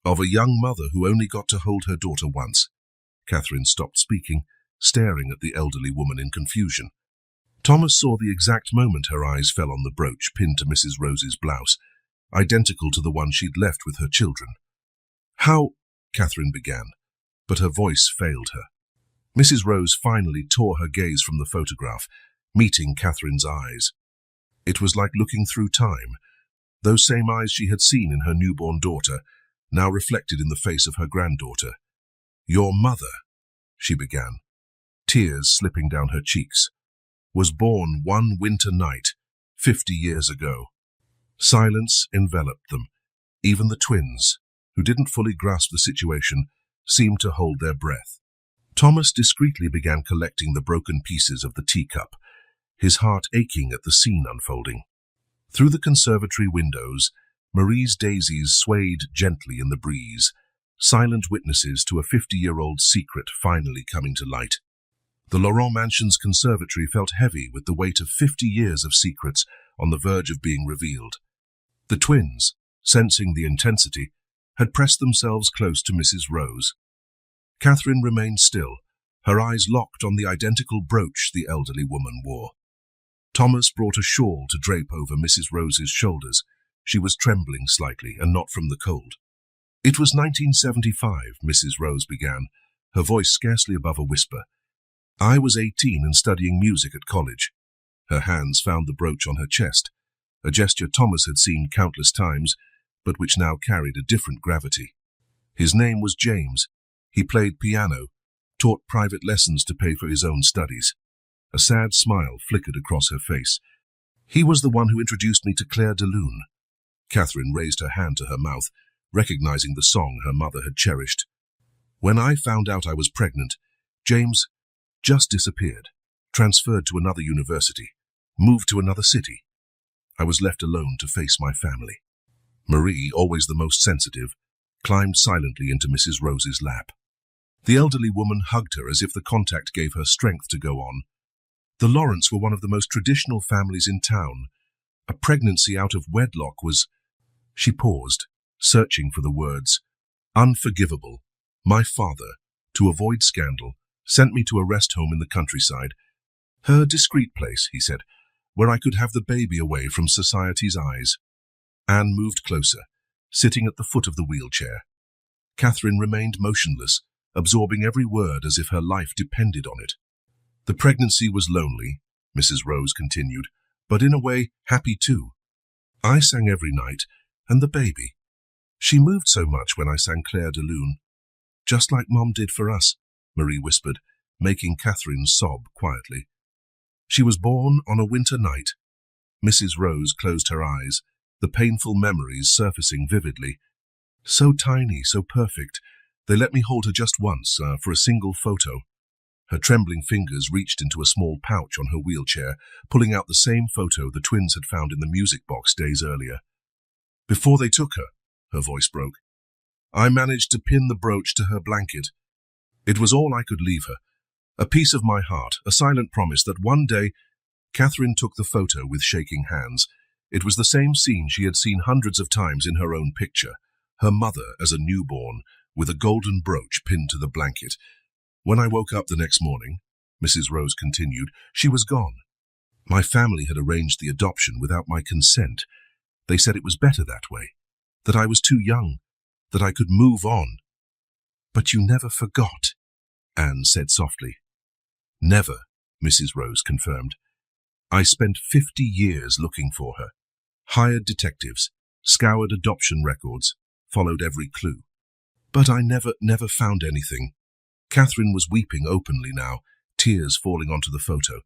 "Of a young mother who only got to hold her daughter once." Catherine stopped speaking, staring at the elderly woman in confusion. Thomas saw the exact moment her eyes fell on the brooch pinned to Mrs. Rose's blouse, identical to the one she'd left with her children. "How—" Catherine began, but her voice failed her. Mrs. Rose finally tore her gaze from the photograph, meeting Catherine's eyes. It was like looking through time, those same eyes she had seen in her newborn daughter, now reflected in the face of her granddaughter. "Your mother," she began, tears slipping down her cheeks, "was born one winter night, 50 years ago." Silence enveloped them. Even the twins, who didn't fully grasp the situation, seemed to hold their breath. Thomas discreetly began collecting the broken pieces of the teacup, his heart aching at the scene unfolding. Through the conservatory windows, Marie's daisies swayed gently in the breeze, silent witnesses to a 50-year-old secret finally coming to light. The Laurent Mansion's conservatory felt heavy with the weight of 50 years of secrets on the verge of being revealed. The twins, sensing the intensity, had pressed themselves close to Mrs. Rose. Catherine remained still, her eyes locked on the identical brooch the elderly woman wore. Thomas brought a shawl to drape over Mrs. Rose's shoulders. She was trembling slightly, and not from the cold. "It was 1975, Mrs. Rose began, her voice scarcely above a whisper. "I was 18 and studying music at college." Her hands found the brooch on her chest, a gesture Thomas had seen countless times, but which now carried a different gravity. "His name was James. He played piano, taught private lessons to pay for his own studies. A sad smile flickered across her face. He was the one who introduced me to Claire de Lune. Catherine raised her hand to her mouth, recognizing the song her mother had cherished. When I found out I was pregnant, James just disappeared, transferred to another university, moved to another city. I was left alone to face my family. Marie, always the most sensitive, climbed silently into Mrs. Rose's lap. The elderly woman hugged her as if the contact gave her strength to go on. The Lawrence were one of the most traditional families in town. A pregnancy out of wedlock was... She paused, searching for the words. Unforgivable. My father, to avoid scandal, sent me to a rest home in the countryside. Her discreet place, he said, where I could have the baby away from society's eyes. Anne moved closer, sitting at the foot of the wheelchair. Catherine remained motionless, absorbing every word as if her life depended on it. The pregnancy was lonely, Mrs. Rose continued, but in a way happy too. I sang every night, and the baby. She moved so much when I sang Claire de Lune. Just like Mom did for us, Marie whispered, making Catherine sob quietly. She was born on a winter night. Mrs. Rose closed her eyes, the painful memories surfacing vividly. So tiny, so perfect. They let me hold her just once, for a single photo. Her trembling fingers reached into a small pouch on her wheelchair, pulling out the same photo the twins had found in the music box days earlier. Before they took her, her voice broke, I managed to pin the brooch to her blanket. It was all I could leave her, a piece of my heart, a silent promise that one day... Catherine took the photo with shaking hands. It was the same scene she had seen hundreds of times in her own picture, her mother as a newborn, with a golden brooch pinned to the blanket. When I woke up the next morning, Mrs. Rose continued, she was gone. My family had arranged the adoption without my consent. They said it was better that way, that I was too young, that I could move on. But you never forgot, Anne said softly. Never, Mrs. Rose confirmed. I spent 50 years looking for her, hired detectives, scoured adoption records, followed every clue. But I never found anything. Catherine was weeping openly now, tears falling onto the photo.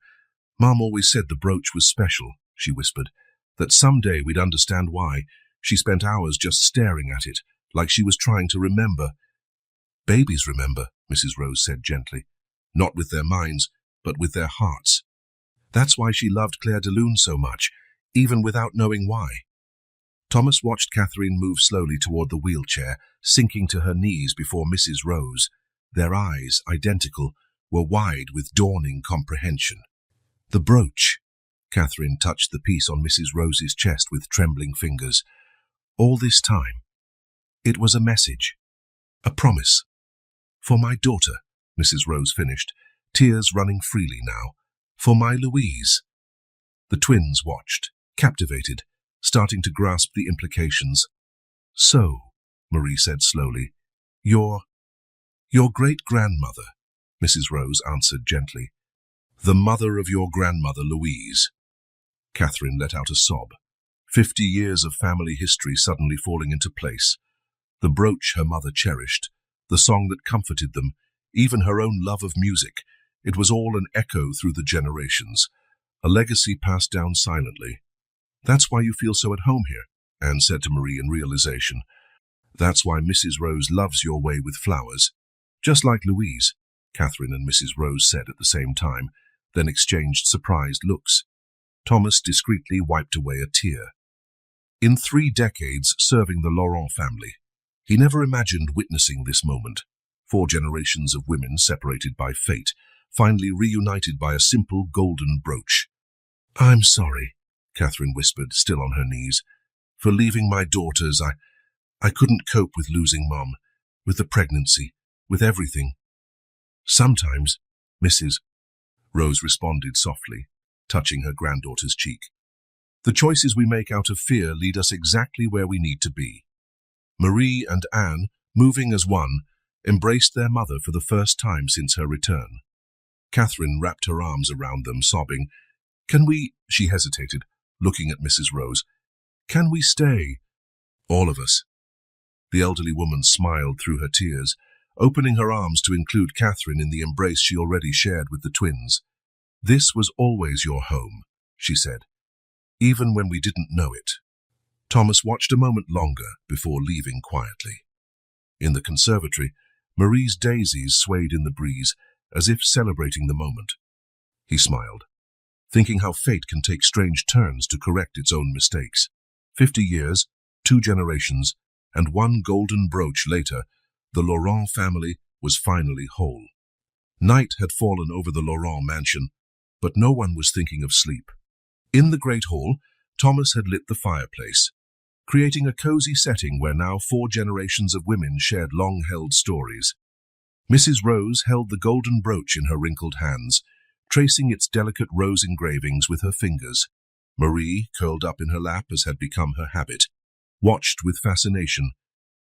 Mom always said the brooch was special, she whispered, that someday we'd understand why. She spent hours just staring at it, like she was trying to remember. Babies remember, Mrs. Rose said gently, not with their minds, but with their hearts. That's why she loved Claire de Lune so much, even without knowing why. Thomas watched Catherine move slowly toward the wheelchair, sinking to her knees before Mrs. Rose. Their eyes, identical, were wide with dawning comprehension. The brooch. Catherine touched the piece on Mrs. Rose's chest with trembling fingers. All this time, it was a message, a promise. For my daughter, Mrs. Rose finished, tears running freely now. For my Louise. The twins watched, captivated, starting to grasp the implications. So, Marie said slowly, your great-grandmother, Mrs. Rose answered gently. The mother of your grandmother, Louise. Catherine let out a sob, 50 years of family history suddenly falling into place. The brooch her mother cherished, the song that comforted them, even her own love of music. It was all an echo through the generations, a legacy passed down silently. That's why you feel so at home here, Anne said to Marie in realization. That's why Mrs. Rose loves your way with flowers. Just like Louise, Catherine and Mrs. Rose said at the same time, then exchanged surprised looks. Thomas discreetly wiped away a tear. In 3 decades serving the Laurent family, he never imagined witnessing this moment. 4 generations of women separated by fate, finally reunited by a simple golden brooch. I'm sorry, Catherine whispered, still on her knees. For leaving my daughters, I couldn't cope with losing Mom, with the pregnancy, with everything. Sometimes, Mrs. Rose responded softly, touching her granddaughter's cheek. The choices we make out of fear lead us exactly where we need to be. Marie and Anne, moving as one, embraced their mother for the first time since her return. Catherine wrapped her arms around them, sobbing. Can we, she hesitated, looking at Mrs. Rose. Can we stay? All of us. The elderly woman smiled through her tears. opening her arms to include Catherine in the embrace she already shared with the twins. "This was always your home," she said, "even when we didn't know it." Thomas watched a moment longer before leaving quietly. In the conservatory, Marie's daisies swayed in the breeze, as if celebrating the moment. He smiled, thinking how fate can take strange turns to correct its own mistakes. 50 years, 2 generations, and 1 golden brooch later, the Laurent family was finally whole. Night had fallen over the Laurent mansion, but no one was thinking of sleep. In the great hall, Thomas had lit the fireplace, creating a cozy setting where now 4 generations of women shared long-held stories. Mrs. Rose held the golden brooch in her wrinkled hands, tracing its delicate rose engravings with her fingers. Marie, curled up in her lap as had become her habit, watched with fascination.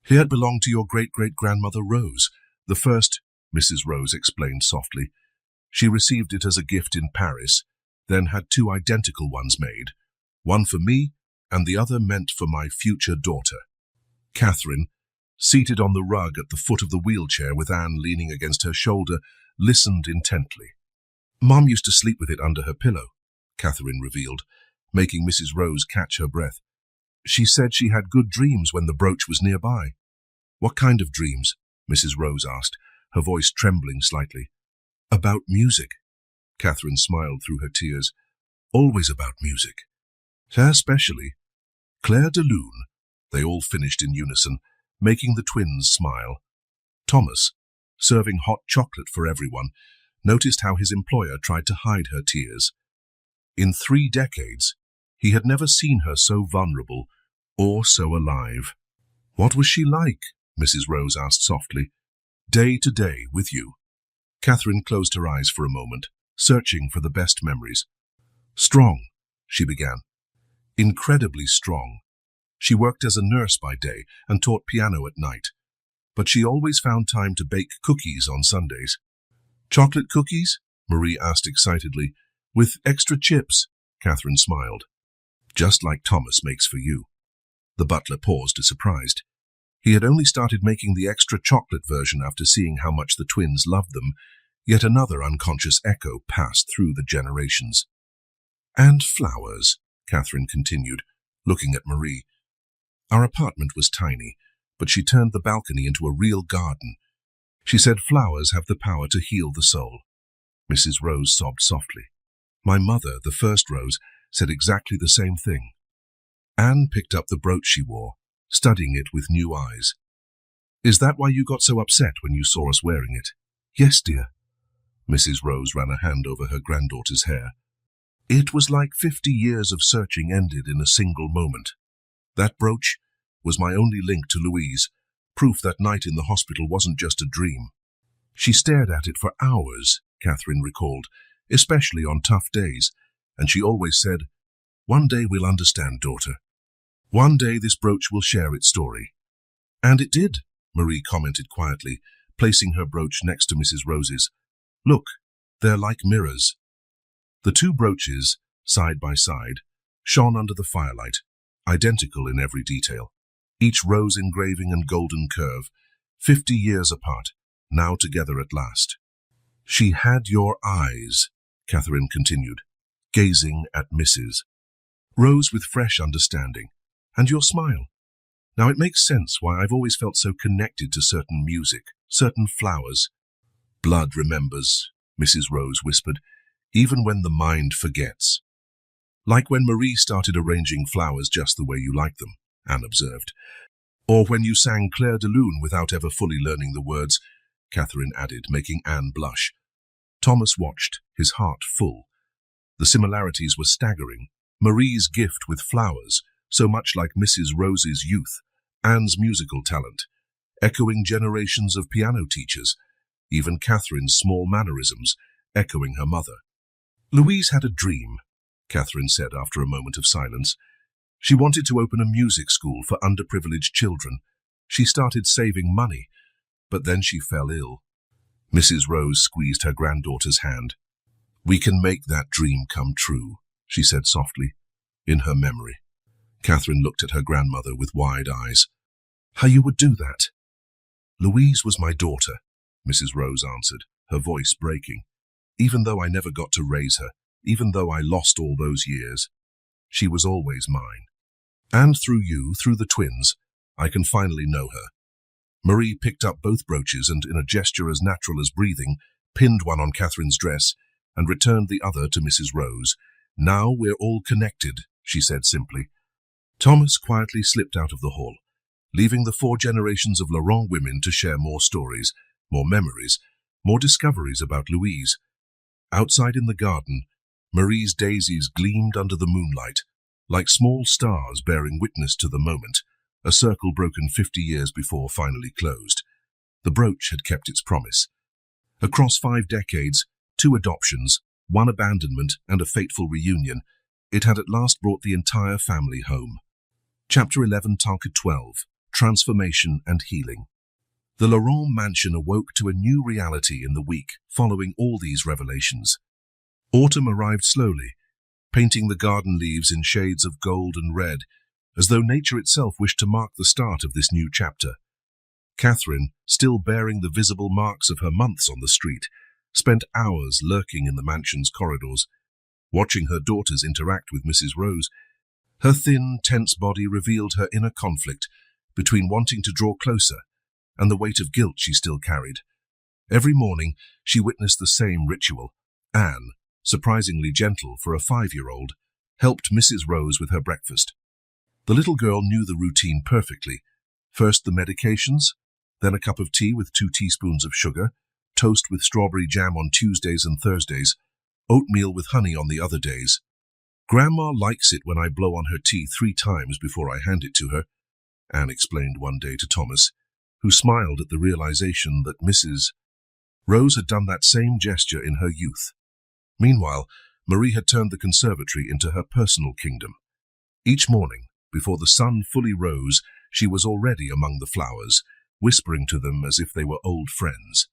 "It had belonged to your great-great-grandmother Rose, the first," Mrs. Rose explained softly. "She received it as a gift in Paris, then had 2 identical ones made, one for me and the other meant for my future daughter." Catherine, seated on the rug at the foot of the wheelchair with Anne leaning against her shoulder, listened intently. "Mom used to sleep with it under her pillow," Catherine revealed, making Mrs. Rose catch her breath. "She said she had good dreams when the brooch was nearby." "What kind of dreams?" Mrs. Rose asked, her voice trembling slightly. "About music." Catherine smiled through her tears. "Always about music. Especially Claire de Lune," they all finished in unison, making the twins smile. Thomas, serving hot chocolate for everyone, noticed how his employer tried to hide her tears. In 3 decades, he had never seen her so vulnerable or so alive. "What was she like?" Mrs. Rose asked softly. "Day to day with you." Catherine closed her eyes for a moment, searching for the best memories. "Strong," she began. "Incredibly strong. She worked as a nurse by day and taught piano at night, but she always found time to bake cookies on Sundays." "Chocolate cookies?" Marie asked excitedly. "With extra chips?" Catherine smiled. "Just like Thomas makes for you." The butler paused, surprised. He had only started making the extra chocolate version after seeing how much the twins loved them, yet another unconscious echo passed through the generations. "And flowers," Catherine continued, looking at Marie. "Our apartment was tiny, but she turned the balcony into a real garden. She said flowers have the power to heal the soul." Mrs. Rose sobbed softly. "My mother, the first Rose, said exactly the same thing." Anne picked up the brooch she wore, studying it with new eyes. "Is that why you got so upset when you saw us wearing it?" "Yes, dear." Mrs. Rose ran a hand over her granddaughter's hair. "It was like 50 years of searching ended in a single moment. That brooch was my only link to Louise, proof that night in the hospital wasn't just a dream." "She stared at it for hours," Catherine recalled, "especially on tough days, and she always said, 'One day we'll understand, daughter. One day this brooch will share its story.'" "And it did," Marie commented quietly, placing her brooch next to Mrs. Rose's. "Look, they're like mirrors." The 2 brooches, side by side, shone under the firelight, identical in every detail, each rose engraving and golden curve, 50 years apart, now together at last. "She had your eyes," Catherine continued, gazing at Mrs. Rose with fresh understanding, "and your smile. Now it makes sense why I've always felt so connected to certain music, certain flowers." "Blood remembers," Mrs. Rose whispered, "even when the mind forgets." "Like when Marie started arranging flowers just the way you like them," Anne observed. "Or when you sang Claire de Lune without ever fully learning the words," Catherine added, making Anne blush. Thomas watched, his heart full. The similarities were staggering. Marie's gift with flowers, so much like Mrs. Rose's youth, Anne's musical talent, echoing generations of piano teachers, even Catherine's small mannerisms, echoing her mother. "Louise had a dream," Catherine said after a moment of silence. "She wanted to open a music school for underprivileged children. She started saving money, but then she fell ill." Mrs. Rose squeezed her granddaughter's hand. "We can make that dream come true," she said softly, in her memory. Catherine looked at her grandmother with wide eyes. "How you would do that?" Louise was my daughter, Mrs. Rose answered, her voice breaking. Even though I never got to raise her, even though I lost all those years, she was always mine. And through you, through the twins, I can finally know her. Marie picked up both brooches and, in a gesture as natural as breathing, pinned one on Catherine's dress and returned the other to Mrs. Rose. Now we're all connected, she said simply. Thomas quietly slipped out of the hall, leaving the 4 generations of Laurent women to share more stories, more memories, more discoveries about Louise. Outside in the garden, Marie's daisies gleamed under the moonlight, like small stars bearing witness to the moment, a circle broken 50 years before finally closed. The brooch had kept its promise. Across 5 decades, 2 adoptions, 1 abandonment, and a fateful reunion, it had at last brought the entire family home. Chapter 11, Target 12, Transformation and Healing. The Laurent mansion awoke to a new reality in the week following all these revelations. Autumn arrived slowly, painting the garden leaves in shades of gold and red, as though nature itself wished to mark the start of this new chapter. Catherine, still bearing the visible marks of her months on the street, spent hours lurking in the mansion's corridors, watching her daughters interact with Mrs. Rose. Her thin, tense body revealed her inner conflict between wanting to draw closer and the weight of guilt she still carried. Every morning, she witnessed the same ritual. Anne, surprisingly gentle for a 5-year-old, helped Mrs. Rose with her breakfast. The little girl knew the routine perfectly. First the medications, then a cup of tea with 2 teaspoons of sugar, toast with strawberry jam on Tuesdays and Thursdays, oatmeal with honey on the other days. Grandma likes it when I blow on her tea 3 times before I hand it to her, Anne explained one day to Thomas, who smiled at the realization that Mrs. Rose had done that same gesture in her youth. Meanwhile, Marie had turned the conservatory into her personal kingdom. Each morning, before the sun fully rose, she was already among the flowers, whispering to them as if they were old friends.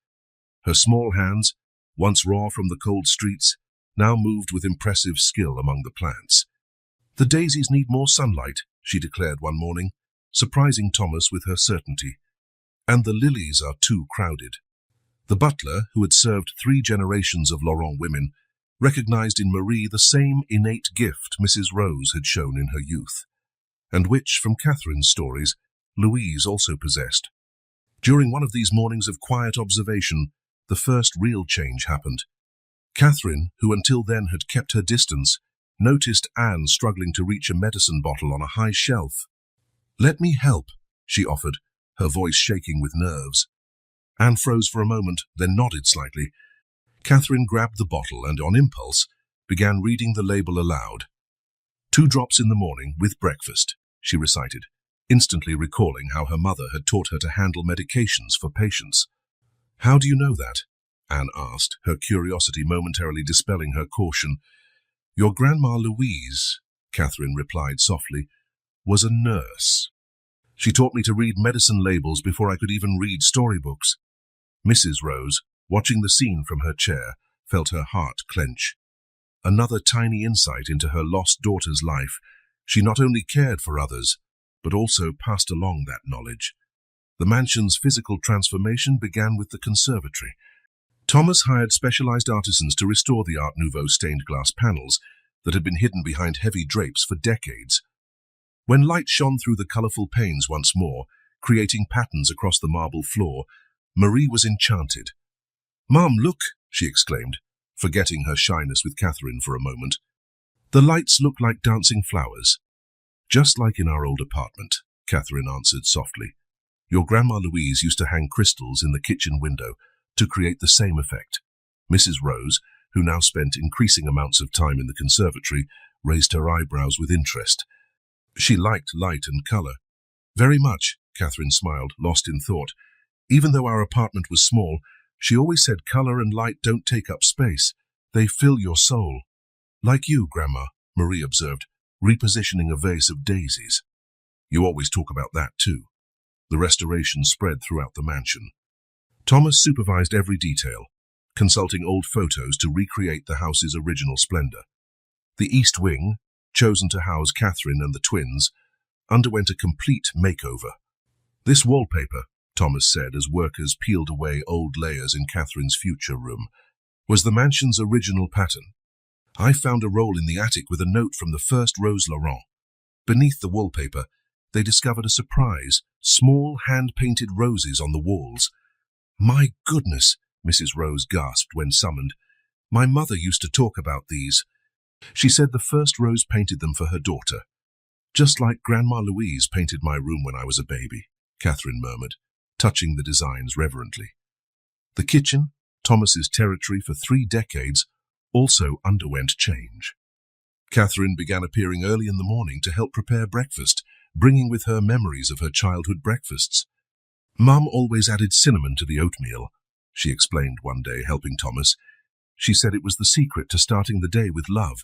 Her small hands, once raw from the cold streets, now moved with impressive skill among the plants. The daisies need more sunlight, she declared one morning, surprising Thomas with her certainty. And the lilies are too crowded. The butler, who had served 3 generations of Laurent women, recognized in Marie the same innate gift Mrs. Rose had shown in her youth, and which, from Catherine's stories, Louise also possessed. During one of these mornings of quiet observation, the first real change happened. Catherine, who until then had kept her distance, noticed Anne struggling to reach a medicine bottle on a high shelf. "Let me help," she offered, her voice shaking with nerves. Anne froze for a moment, then nodded slightly. Catherine grabbed the bottle and, on impulse, began reading the label aloud. 2 drops in the morning with breakfast, she recited, instantly recalling how her mother had taught her to handle medications for patients. "How do you know that?" Anne asked, her curiosity momentarily dispelling her caution. "Your Grandma Louise," Catherine replied softly, "was a nurse. She taught me to read medicine labels before I could even read storybooks." Mrs. Rose, watching the scene from her chair, felt her heart clench. Another tiny insight into her lost daughter's life. She not only cared for others, but also passed along that knowledge. The mansion's physical transformation began with the conservatory. Thomas hired specialized artisans to restore the Art Nouveau stained glass panels that had been hidden behind heavy drapes for decades. When light shone through the colorful panes once more, creating patterns across the marble floor, Marie was enchanted. "Mom, look," she exclaimed, forgetting her shyness with Catherine for a moment. "The lights look like dancing flowers." "Just like in our old apartment," Catherine answered softly. "Your Grandma Louise used to hang crystals in the kitchen window to create the same effect." Mrs. Rose, who now spent increasing amounts of time in the conservatory, raised her eyebrows with interest. She liked light and color. "Very much," Catherine smiled, lost in thought. "Even though our apartment was small, she always said color and light don't take up space. They fill your soul." "Like you, Grandma," Marie observed, repositioning a vase of daisies. "You always talk about that too." The restoration spread throughout the mansion. Thomas supervised every detail, consulting old photos to recreate the house's original splendor. The East Wing, chosen to house Catherine and the twins, underwent a complete makeover. "This wallpaper," Thomas said as workers peeled away old layers in Catherine's future room, was the mansion's original pattern. I found a roll in the attic with a note from the first Rose Laurent. Beneath the wallpaper, they discovered a surprise, small hand-painted roses on the walls. "My goodness," Mrs. Rose gasped when summoned. "My mother used to talk about these." She said the first Rose painted them for her daughter. "Just like Grandma Louise painted my room when I was a baby," Catherine murmured, touching the designs reverently. The kitchen, Thomas's territory for 3 decades, also underwent change. Catherine began appearing early in the morning to help prepare breakfast, bringing with her memories of her childhood breakfasts. "Mum always added cinnamon to the oatmeal," she explained one day, helping Thomas. "She said it was the secret to starting the day with love."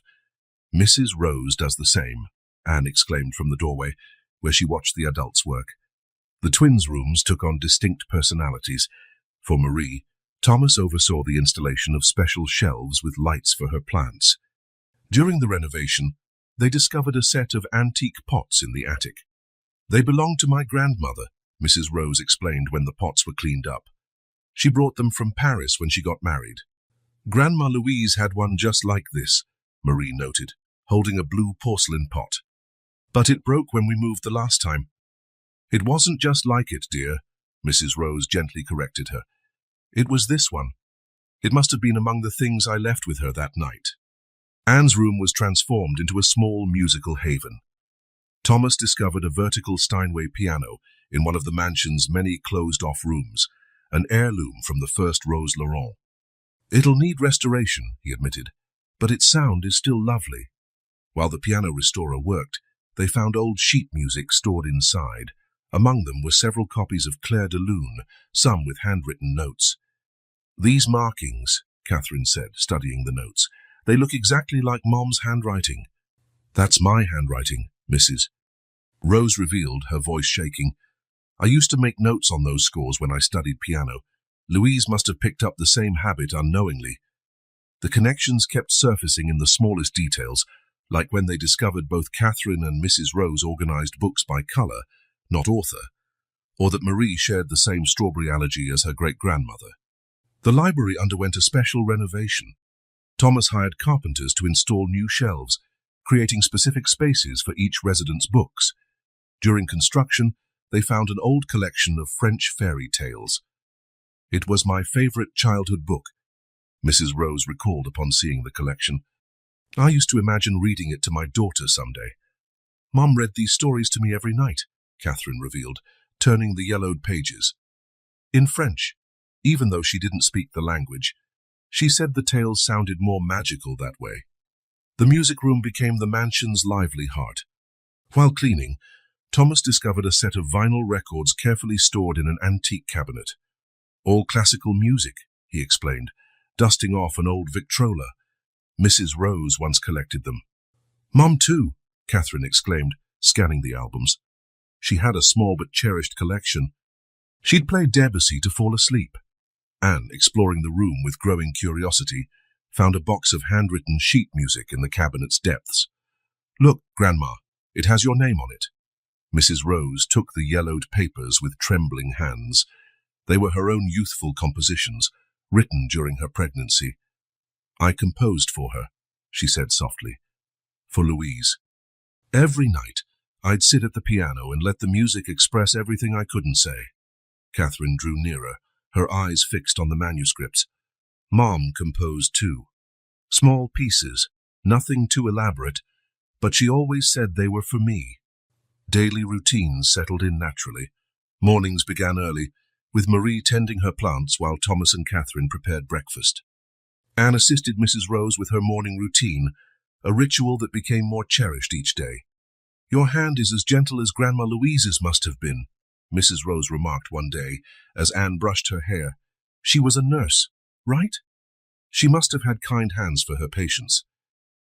"Mrs. Rose does the same," Anne exclaimed from the doorway, where she watched the adults work. The twins' rooms took on distinct personalities. For Marie, Thomas oversaw the installation of special shelves with lights for her plants. During the renovation, they discovered a set of antique pots in the attic. "They belonged to my grandmother," Mrs. Rose explained when the pots were cleaned up. "She brought them from Paris when she got married." "Grandma Louise had one just like this," Marie noted, holding a blue porcelain pot. "But it broke when we moved the last time." "It wasn't just like it, dear," Mrs. Rose gently corrected her. "It was this one. It must have been among the things I left with her that night." Anne's room was transformed into a small musical haven. Thomas discovered a vertical Steinway piano in one of the mansion's many closed-off rooms, an heirloom from the first Rose Laurent. "It'll need restoration," he admitted, "but its sound is still lovely." While the piano restorer worked, they found old sheet music stored inside. Among them were several copies of Clair de Lune, some with handwritten notes. "These markings," Catherine said, studying the notes, "they look exactly like Mom's handwriting." "That's my handwriting, Mrs. Rose revealed, her voice shaking. "I used to make notes on those scores when I studied piano. Louise must have picked up the same habit unknowingly." The connections kept surfacing in the smallest details, like when they discovered both Catherine and Mrs. Rose organized books by color, not author, or that Marie shared the same strawberry allergy as her great-grandmother. The library underwent a special renovation. Thomas hired carpenters to install new shelves, creating specific spaces for each resident's books. During construction, they found an old collection of French fairy tales. "It was my favorite childhood book," Mrs. Rose recalled upon seeing the collection. "I used to imagine reading it to my daughter someday." "Mom read these stories to me every night," Catherine revealed, turning the yellowed pages. "In French, even though she didn't speak the language. She said the tales sounded more magical that way." The music room became the mansion's lively heart. While cleaning, Thomas discovered a set of vinyl records carefully stored in an antique cabinet. "All classical music," he explained, dusting off an old Victrola. "Mrs. Rose once collected them." "Mom too," Catherine exclaimed, scanning the albums. She had a small but cherished collection. She'd play Debussy to fall asleep. Anne, exploring the room with growing curiosity, found a box of handwritten sheet music in the cabinet's depths. "Look, Grandma, it has your name on it." Mrs. Rose took the yellowed papers with trembling hands. They were her own youthful compositions, written during her pregnancy. "I composed for her," she said softly. "For Louise. Every night, I'd sit at the piano and let the music express everything I couldn't say." Catherine drew nearer, her eyes fixed on the manuscripts. "Mom composed too. Small pieces, nothing too elaborate, but she always said they were for me." Daily routines settled in naturally. Mornings began early, with Marie tending her plants while Thomas and Catherine prepared breakfast. Anne assisted Mrs. Rose with her morning routine, a ritual that became more cherished each day. "Your hand is as gentle as Grandma Louise's must have been," Mrs. Rose remarked one day as Anne brushed her hair. "She was a nurse, right? She must have had kind hands for her patients."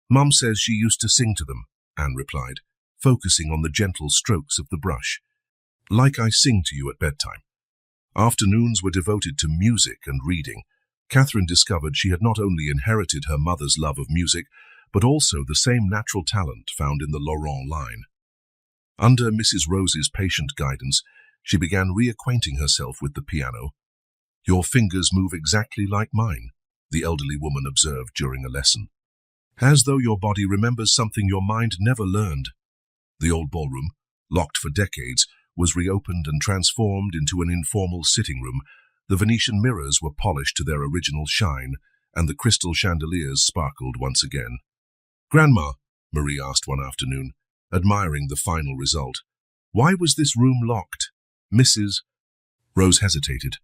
"Mum says she used to sing to them," Anne replied, focusing on the gentle strokes of the brush. "Like I sing to you at bedtime." Afternoons were devoted to music and reading. Catherine discovered she had not only inherited her mother's love of music, but also the same natural talent found in the Laurent line. Under Mrs. Rose's patient guidance, She began reacquainting herself with the piano. "Your fingers move exactly like mine," the elderly woman observed during a lesson. "As though your body remembers something your mind never learned." The old ballroom, locked for decades, was reopened and transformed into an informal sitting room. The Venetian mirrors were polished to their original shine, and the crystal chandeliers sparkled once again. "Grandma," Marie asked one afternoon, admiring the final result, "why was this room locked?" "Mrs. Rose hesitated,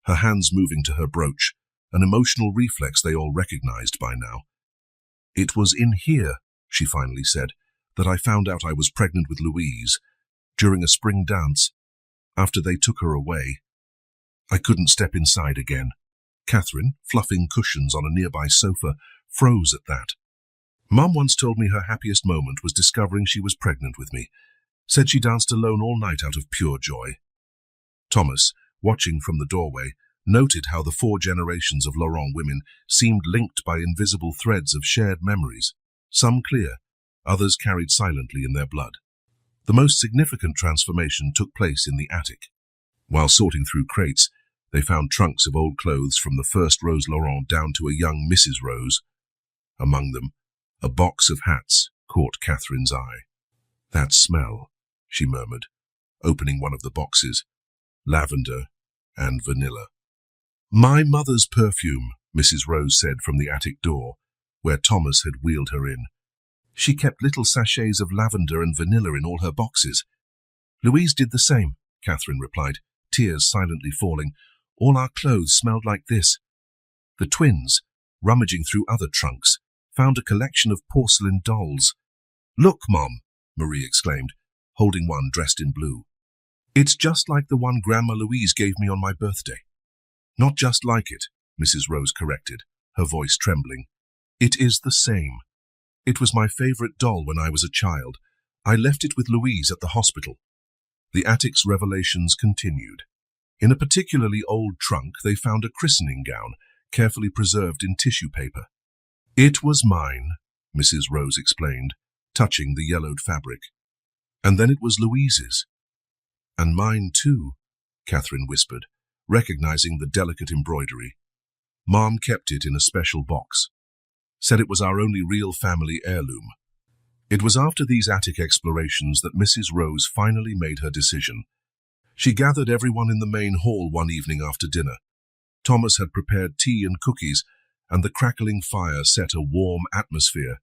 her hands moving to her brooch, an emotional reflex they all recognized by now. "It was in here," she finally said, "that I found out I was pregnant with Louise, during a spring dance, after they took her away. I couldn't step inside again." Catherine, fluffing cushions on a nearby sofa, froze at that. "Mum once told me her happiest moment was discovering she was pregnant with me. Said she danced alone all night out of pure joy." Thomas, watching from the doorway, noted how the 4 generations of Laurent women seemed linked by invisible threads of shared memories, some clear, others carried silently in their blood. The most significant transformation took place in the attic. While sorting through crates, they found trunks of old clothes from the first Rose Laurent down to a young Mrs. Rose. Among them, a box of hats caught Catherine's eye. "That smell," she murmured, opening one of the boxes. "Lavender and vanilla." "My mother's perfume," Mrs. Rose said from the attic door, where Thomas had wheeled her in. "She kept little sachets of lavender and vanilla in all her boxes." "Louise did the same," Catherine replied, tears silently falling. "All our clothes smelled like this." The twins, rummaging through other trunks, found a collection of porcelain dolls. "Look, Mom," Marie exclaimed, holding one dressed in blue. "It's just like the one Grandma Louise gave me on my birthday." "Not just like it," Mrs. Rose corrected, her voice trembling. "It is the same. It was my favorite doll when I was a child. I left it with Louise at the hospital." The attic's revelations continued. In a particularly old trunk, they found a christening gown, carefully preserved in tissue paper. "It was mine," Mrs. Rose explained, touching the yellowed fabric. "And then it was Louise's." "And mine too," Catherine whispered, recognizing the delicate embroidery. "Mom kept it in a special box. Said it was our only real family heirloom." It was after these attic explorations that Mrs. Rose finally made her decision. She gathered everyone in the main hall one evening after dinner. Thomas had prepared tea and cookies, and the crackling fire set a warm atmosphere.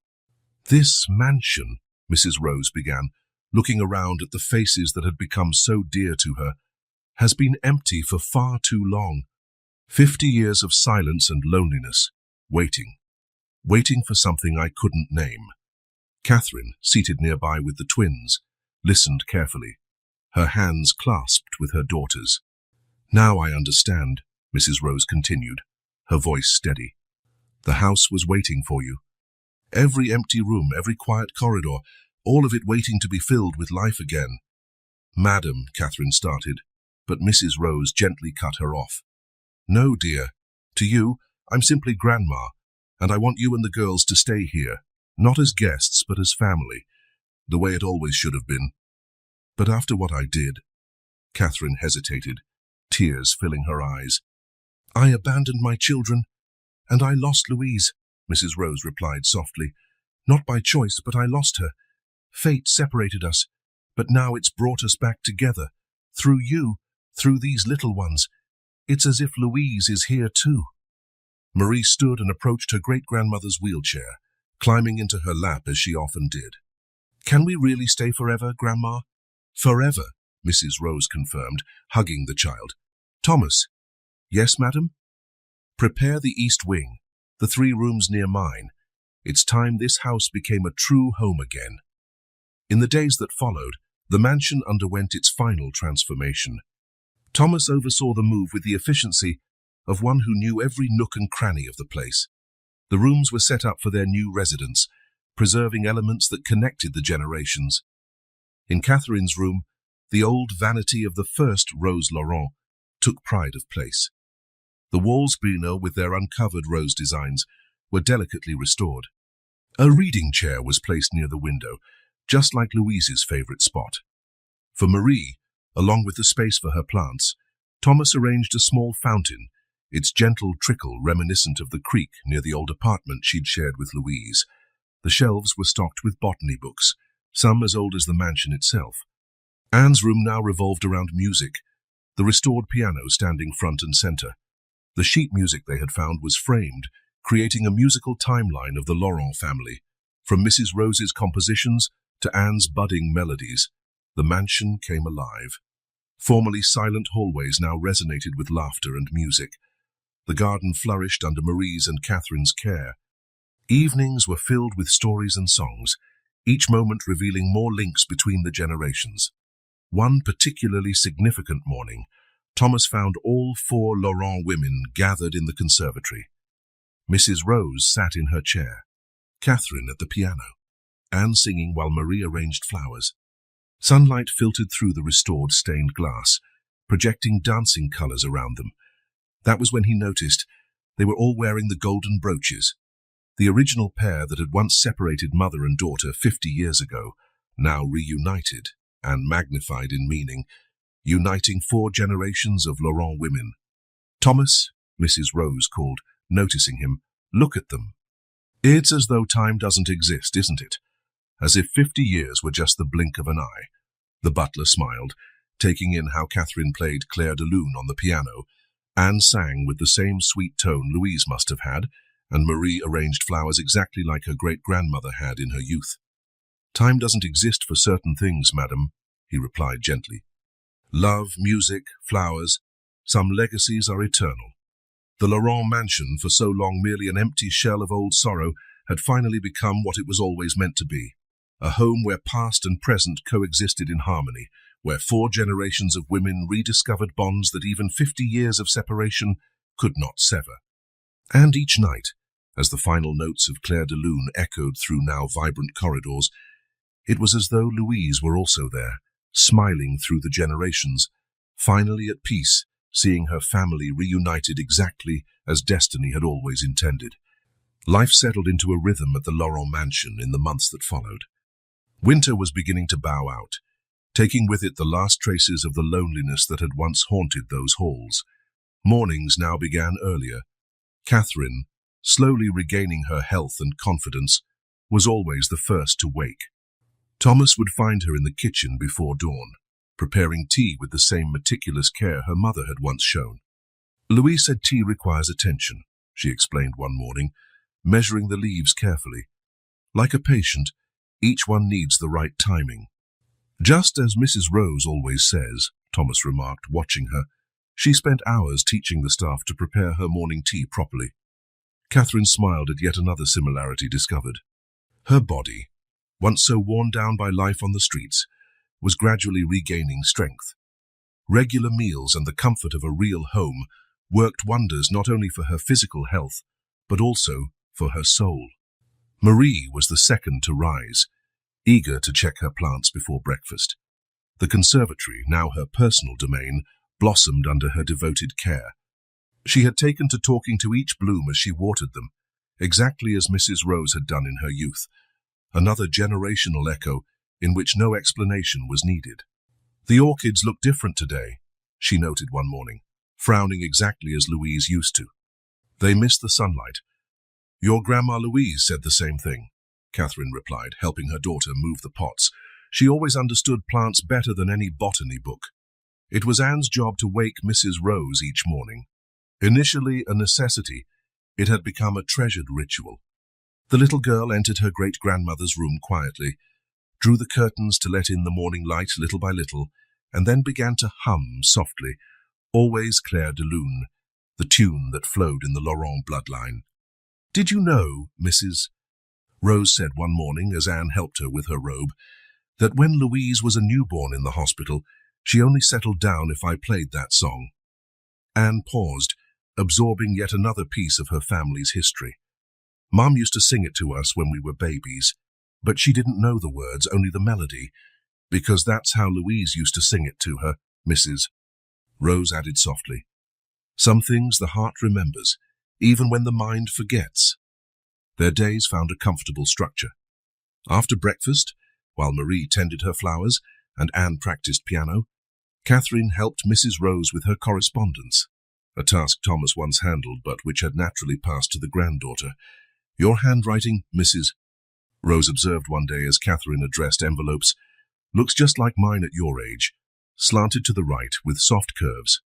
"This mansion," Mrs. Rose began, looking around at the faces that had become so dear to her, "has been empty for far too long. 50 years of silence and loneliness, waiting for something I couldn't name." Catherine, seated nearby with the twins, listened carefully, her hands clasped with her daughter's. "Now I understand," Mrs. Rose continued, her voice steady. "The house was waiting for you. Every empty room, every quiet corridor, all of it waiting to be filled with life again." "Madam," Catherine started, but Mrs. Rose gently cut her off. "No, dear. To you, I'm simply Grandma, and I want you and the girls to stay here, not as guests, but as family, the way it always should have been. But after what I did," Catherine hesitated, tears filling her eyes. "I abandoned my children, and I lost Louise," Mrs. Rose replied softly. "Not by choice, but I lost her. Fate separated us, but now it's brought us back together. Through you, through these little ones. It's as if Louise is here too." Marie stood and approached her great-grandmother's wheelchair, climbing into her lap as she often did. "Can we really stay forever, Grandma?" "Forever," Mrs. Rose confirmed, hugging the child. "Thomas." "Yes, madam?" "Prepare the east wing, the 3 rooms near mine. It's time this house became a true home again." In the days that followed, the mansion underwent its final transformation. Thomas oversaw the move with the efficiency of one who knew every nook and cranny of the place. The rooms were set up for their new residents, preserving elements that connected the generations. In Catherine's room, the old vanity of the first Rose Laurent took pride of place. The walls greener with their uncovered rose designs were delicately restored. A reading chair was placed near the window, just like Louise's favorite spot. For Marie, Along with the space for her plants, Thomas arranged a small fountain, its gentle trickle reminiscent of the creek near the old apartment she'd shared with Louise. The shelves were stocked with botany books, some as old as the mansion itself. Anne's room now revolved around music, the restored piano standing front and center. The sheet music they had found was framed, creating a musical timeline of the Laurent family. From Mrs. Rose's compositions to Anne's budding melodies, the mansion came alive. Formerly silent hallways now resonated with laughter and music. The garden flourished under Marie's and Catherine's care. Evenings were filled with stories and songs, each moment revealing more links between the generations. One particularly significant morning, Thomas found all 4 Laurent women gathered in the conservatory. Mrs. Rose sat in her chair, Catherine at the piano, Anne singing while Marie arranged flowers. Sunlight filtered through the restored stained glass, projecting dancing colors around them. That was when he noticed they were all wearing the golden brooches. The original pair that had once separated mother and daughter 50 years ago, now reunited and magnified in meaning, uniting 4 generations of Laurent women. "Thomas," Mrs. Rose called, noticing him, "look at them. It's as though time doesn't exist, isn't it? As if 50 years were just the blink of an eye." The butler smiled, taking in how Catherine played Claire de Lune on the piano. Anne sang with the same sweet tone Louise must have had, and Marie arranged flowers exactly like her great-grandmother had in her youth. "Time doesn't exist for certain things, madam," he replied gently. "Love, music, flowers, some legacies are eternal." The Laurent mansion, for so long merely an empty shell of old sorrow, had finally become what it was always meant to be. A home where past and present coexisted in harmony, where 4 generations of women rediscovered bonds that even 50 years of separation could not sever. And each night, as the final notes of Claire de Lune echoed through now vibrant corridors, it was as though Louise were also there, smiling through the generations, finally at peace, seeing her family reunited exactly as destiny had always intended. Life settled into a rhythm at the Laurent mansion in the months that followed. Winter was beginning to bow out, taking with it the last traces of the loneliness that had once haunted those halls. Mornings now began earlier. Catherine, slowly regaining her health and confidence, was always the first to wake. Thomas would find her in the kitchen before dawn, preparing tea with the same meticulous care her mother had once shown. "Louise said tea requires attention," she explained one morning, measuring the leaves carefully. "Like a patient, each one needs the right timing." "Just as Mrs. Rose always says," Thomas remarked, watching her. She spent hours teaching the staff to prepare her morning tea properly. Catherine smiled at yet another similarity discovered. Her body, once so worn down by life on the streets, was gradually regaining strength. Regular meals and the comfort of a real home worked wonders not only for her physical health, but also for her soul. Marie was the second to rise, eager to check her plants before breakfast. The conservatory, now her personal domain, blossomed under her devoted care. She had taken to talking to each bloom as she watered them, exactly as Mrs. Rose had done in her youth, another generational echo in which no explanation was needed. "The orchids look different today," she noted one morning, frowning exactly as Louise used to. "They miss the sunlight." "Your Grandma Louise said the same thing," Catherine replied, helping her daughter move the pots. She always understood plants better than any botany book. It was Anne's job to wake Mrs. Rose each morning. Initially a necessity, it had become a treasured ritual. The little girl entered her great-grandmother's room quietly, drew the curtains to let in the morning light little by little, and then began to hum softly, always Claire de Lune, the tune that flowed in the Laurent bloodline. "Did you know, Mrs. Rose said one morning as Anne helped her with her robe, that when Louise was a newborn in the hospital, she only settled down if I played that song." Anne paused, absorbing yet another piece of her family's history. "Mom used to sing it to us when we were babies, but she didn't know the words, only the melody, because that's how Louise used to sing it to her," Mrs. Rose added softly. "Some things the heart remembers, even when the mind forgets." Their days found a comfortable structure. After breakfast, while Marie tended her flowers and Anne practiced piano, Catherine helped Mrs. Rose with her correspondence, a task Thomas once handled but which had naturally passed to the granddaughter. "Your handwriting, Mrs. Rose observed one day as Catherine addressed envelopes, looks just like mine at your age, slanted to the right with soft curves."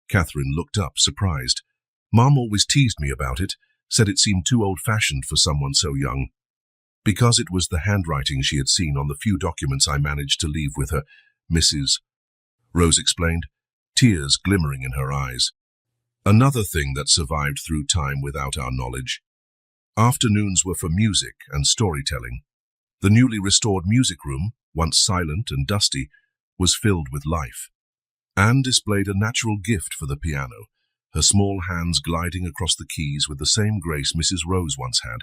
Catherine looked up, surprised. "Mom always teased me about it, said it seemed too old-fashioned for someone so young." Because it was the handwriting she had seen on the few documents I managed to leave with her, Mrs. Rose explained, tears glimmering in her eyes. "Another thing that survived through time without our knowledge. Afternoons were for music and storytelling. The newly restored music room, once silent and dusty, was filled with life. Anne displayed a natural gift for the piano, her small hands gliding across the keys with the same grace Mrs. Rose once had.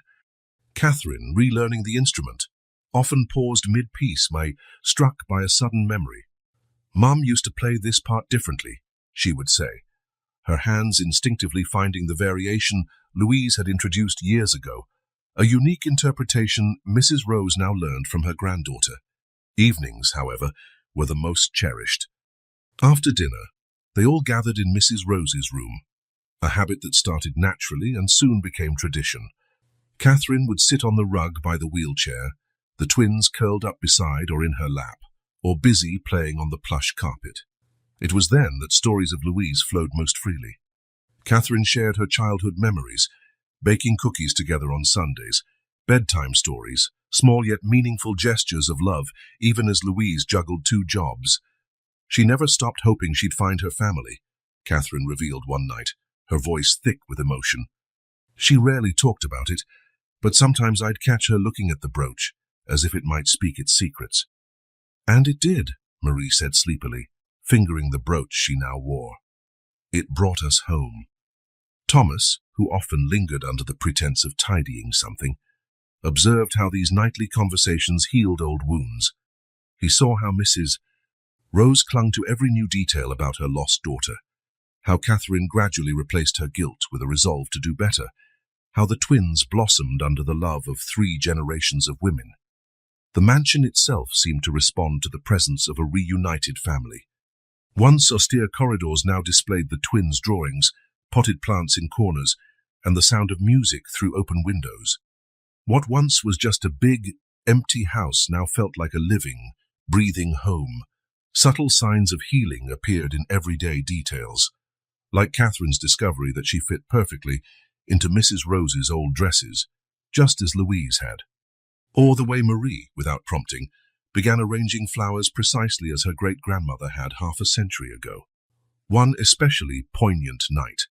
Catherine, relearning the instrument, often paused mid-piece, struck by a sudden memory. "Mum used to play this part differently," she would say, her hands instinctively finding the variation Louise had introduced years ago, a unique interpretation Mrs. Rose now learned from her granddaughter. Evenings, however, were the most cherished. After dinner, they all gathered in Mrs. Rose's room, a habit that started naturally and soon became tradition. Catherine would sit on the rug by the wheelchair, the twins curled up beside or in her lap, or busy playing on the plush carpet. It was then that stories of Louise flowed most freely. Catherine shared her childhood memories, baking cookies together on Sundays, bedtime stories, small yet meaningful gestures of love, even as Louise juggled 2 jobs. She never stopped hoping she'd find her family, Catherine revealed one night, her voice thick with emotion. She rarely talked about it, but sometimes I'd catch her looking at the brooch, as if it might speak its secrets. "And it did," Marie said sleepily, fingering the brooch she now wore. "It brought us home." Thomas, who often lingered under the pretense of tidying something, observed how these nightly conversations healed old wounds. He saw how Mrs. Rose clung to every new detail about her lost daughter, how Catherine gradually replaced her guilt with a resolve to do better, how the twins blossomed under the love of 3 generations of women. The mansion itself seemed to respond to the presence of a reunited family. Once austere corridors now displayed the twins' drawings, potted plants in corners, and the sound of music through open windows. What once was just a big, empty house now felt like a living, breathing home. Subtle signs of healing appeared in everyday details, like Catherine's discovery that she fit perfectly into Mrs. Rose's old dresses, just as Louise had. Or the way Marie, without prompting, began arranging flowers precisely as her great-grandmother had half a century ago. One especially poignant night,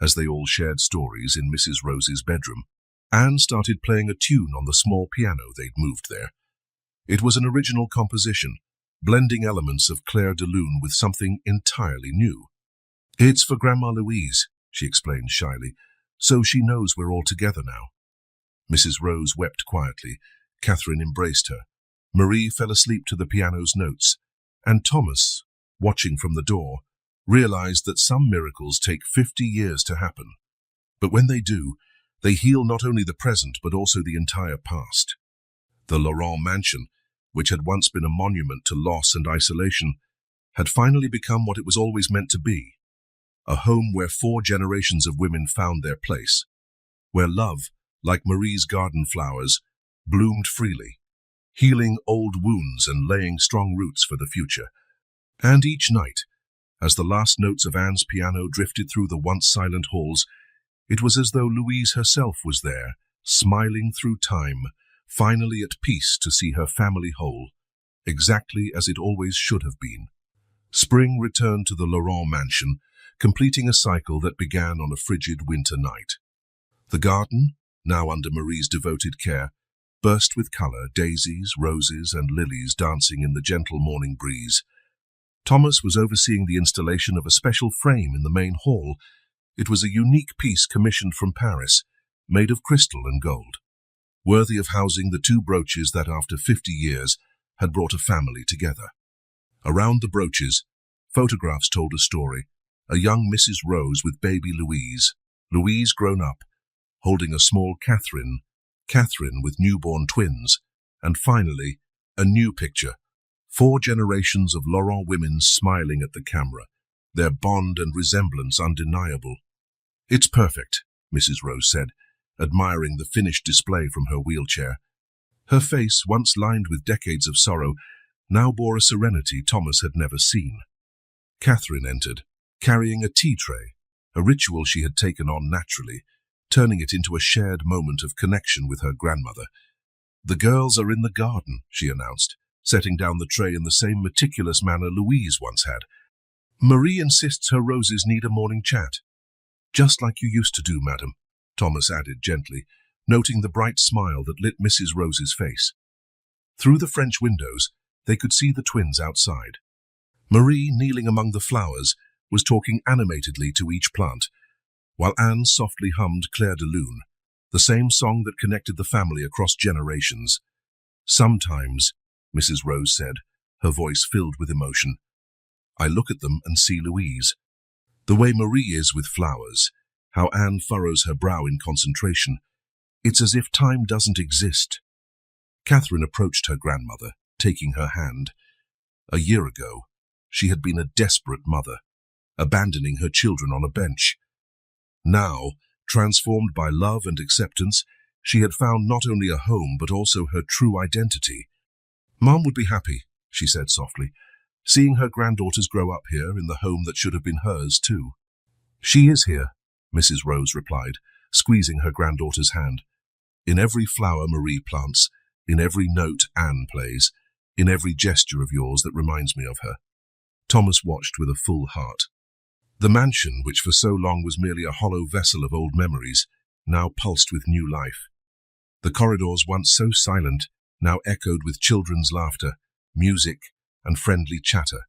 as they all shared stories in Mrs. Rose's bedroom, Anne started playing a tune on the small piano they'd moved there. It was an original composition, blending elements of Claire de Lune with something entirely new. "It's for Grandma Louise," she explained shyly, "so she knows we're all together now." Mrs. Rose wept quietly. Catherine embraced her. Marie fell asleep to the piano's notes, and Thomas, watching from the door, realized that some miracles take 50 years to happen. But when they do, they heal not only the present but also the entire past. The Laurent mansion, which had once been a monument to loss and isolation, had finally become what it was always meant to be, a home where 4 generations of women found their place, where love, like Marie's garden flowers, bloomed freely, healing old wounds and laying strong roots for the future. And each night, as the last notes of Anne's piano drifted through the once silent halls, it was as though Louise herself was there, smiling through time, finally at peace to see her family whole, exactly as it always should have been. Spring returned to the Laurent mansion, completing a cycle that began on a frigid winter night. The garden, now under Marie's devoted care, burst with color, daisies, roses, and lilies dancing in the gentle morning breeze. Thomas was overseeing the installation of a special frame in the main hall. It was a unique piece commissioned from Paris, made of crystal and gold, worthy of housing the 2 brooches that after 50 years had brought a family together. Around the brooches, photographs told a story, a young Mrs. Rose with baby Louise, Louise grown up, holding a small Catherine with newborn twins, and finally, a new picture, 4 generations of Laurent women smiling at the camera, their bond and resemblance undeniable. "It's perfect," Mrs. Rose said, admiring the finished display from her wheelchair. Her face, once lined with decades of sorrow, now bore a serenity Thomas had never seen. Catherine entered, carrying a tea tray, a ritual she had taken on naturally, turning it into a shared moment of connection with her grandmother. "The girls are in the garden," she announced, setting down the tray in the same meticulous manner Louise once had. "Marie insists her roses need a morning chat." "Just like you used to do, madam," Thomas added gently, noting the bright smile that lit Mrs. Rose's face. Through the French windows, they could see the twins outside. Marie, kneeling among the flowers, was talking animatedly to each plant, while Anne softly hummed Claire de Lune, the same song that connected the family across generations. "Sometimes," Mrs. Rose said, her voice filled with emotion, "I look at them and see Louise. The way Marie is with flowers, how Anne furrows her brow in concentration. It's as if time doesn't exist." Catherine approached her grandmother, taking her hand. A year ago, she had been a desperate mother, abandoning her children on a bench. Now, transformed by love and acceptance, she had found not only a home but also her true identity. "Mom would be happy," she said softly, "seeing her granddaughters grow up here in the home that should have been hers too." "She is here," Mrs. Rose replied, squeezing her granddaughter's hand. "In every flower Marie plants, in every note Anne plays, in every gesture of yours that reminds me of her." Thomas watched with a full heart. The mansion, which for so long was merely a hollow vessel of old memories, now pulsed with new life. The corridors, once so silent, now echoed with children's laughter, music, and friendly chatter.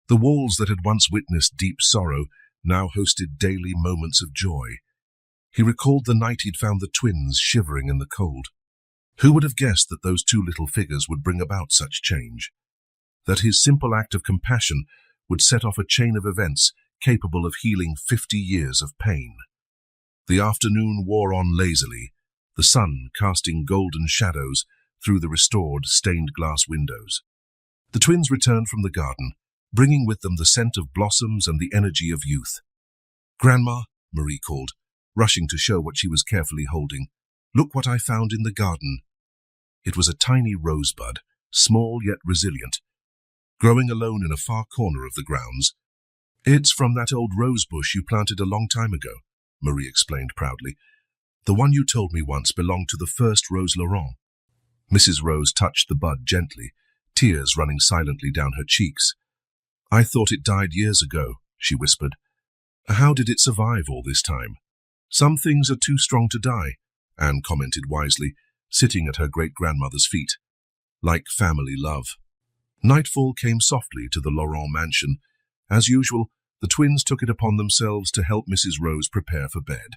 The walls that had once witnessed deep sorrow now hosted daily moments of joy. He recalled the night he'd found the twins shivering in the cold. Who would have guessed that those 2 little figures would bring about such change? That his simple act of compassion would set off a chain of events capable of healing 50 years of pain. The afternoon wore on lazily, the sun casting golden shadows through the restored stained glass windows. The twins returned from the garden, bringing with them the scent of blossoms and the energy of youth. "Grandma," Marie called, rushing to show what she was carefully holding. "Look what I found in the garden." It was a tiny rosebud, small yet resilient, growing alone in a far corner of the grounds. "It's from that old rose bush you planted a long time ago," Marie explained proudly. "The one you told me once belonged to the first Rose Laurent." Mrs. Rose touched the bud gently, tears running silently down her cheeks. "I thought it died years ago," she whispered. "How did it survive all this time?" "Some things are too strong to die," Anne commented wisely, sitting at her great-grandmother's feet. "Like family love." Nightfall came softly to the Laurent mansion. As usual, the twins took it upon themselves to help Mrs. Rose prepare for bed,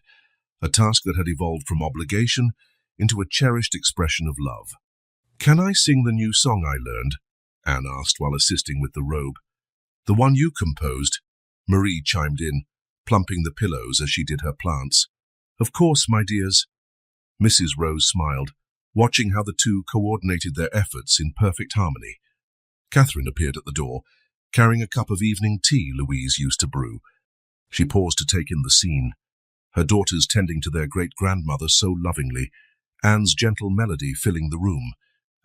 a task that had evolved from obligation into a cherished expression of love. "Can I sing the new song I learned?" Anne asked while assisting with the robe. "The one you composed," Marie chimed in, plumping the pillows as she did her plants. "Of course, my dears." Mrs. Rose smiled, watching how the two coordinated their efforts in perfect harmony. Catherine appeared at the door, carrying a cup of evening tea Louise used to brew. She paused to take in the scene, her daughters tending to their great-grandmother so lovingly, Anne's gentle melody filling the room,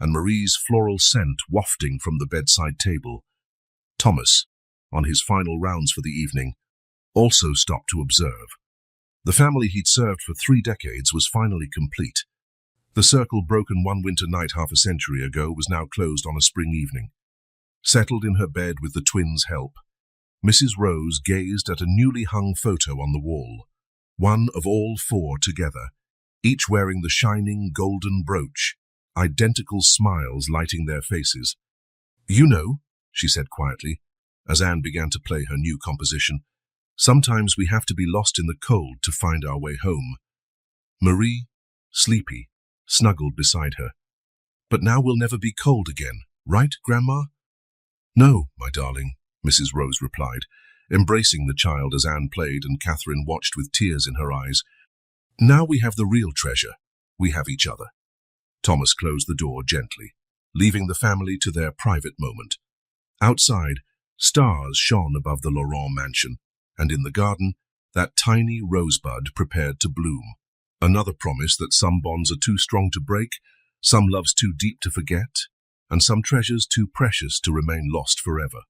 and Marie's floral scent wafting from the bedside table. Thomas, on his final rounds for the evening, also stopped to observe. The family he'd served for 3 decades was finally complete. The circle broken one winter night half a century ago was now closed on a spring evening. Settled in her bed with the twins' help, Mrs. Rose gazed at a newly hung photo on the wall, one of all 4 together, each wearing the shining golden brooch, identical smiles lighting their faces. "You know," she said quietly, as Anne began to play her new composition, "sometimes we have to be lost in the cold to find our way home." Marie, sleepy, snuggled beside her. "But now we'll never be cold again, right, Grandma?" "No, my darling," Mrs. Rose replied, embracing the child as Anne played and Catherine watched with tears in her eyes. "Now we have the real treasure. We have each other." Thomas closed the door gently, leaving the family to their private moment. Outside, stars shone above the Laurent mansion, and in the garden, that tiny rosebud prepared to bloom. Another promise that some bonds are too strong to break, some loves too deep to forget, and some treasures too precious to remain lost forever.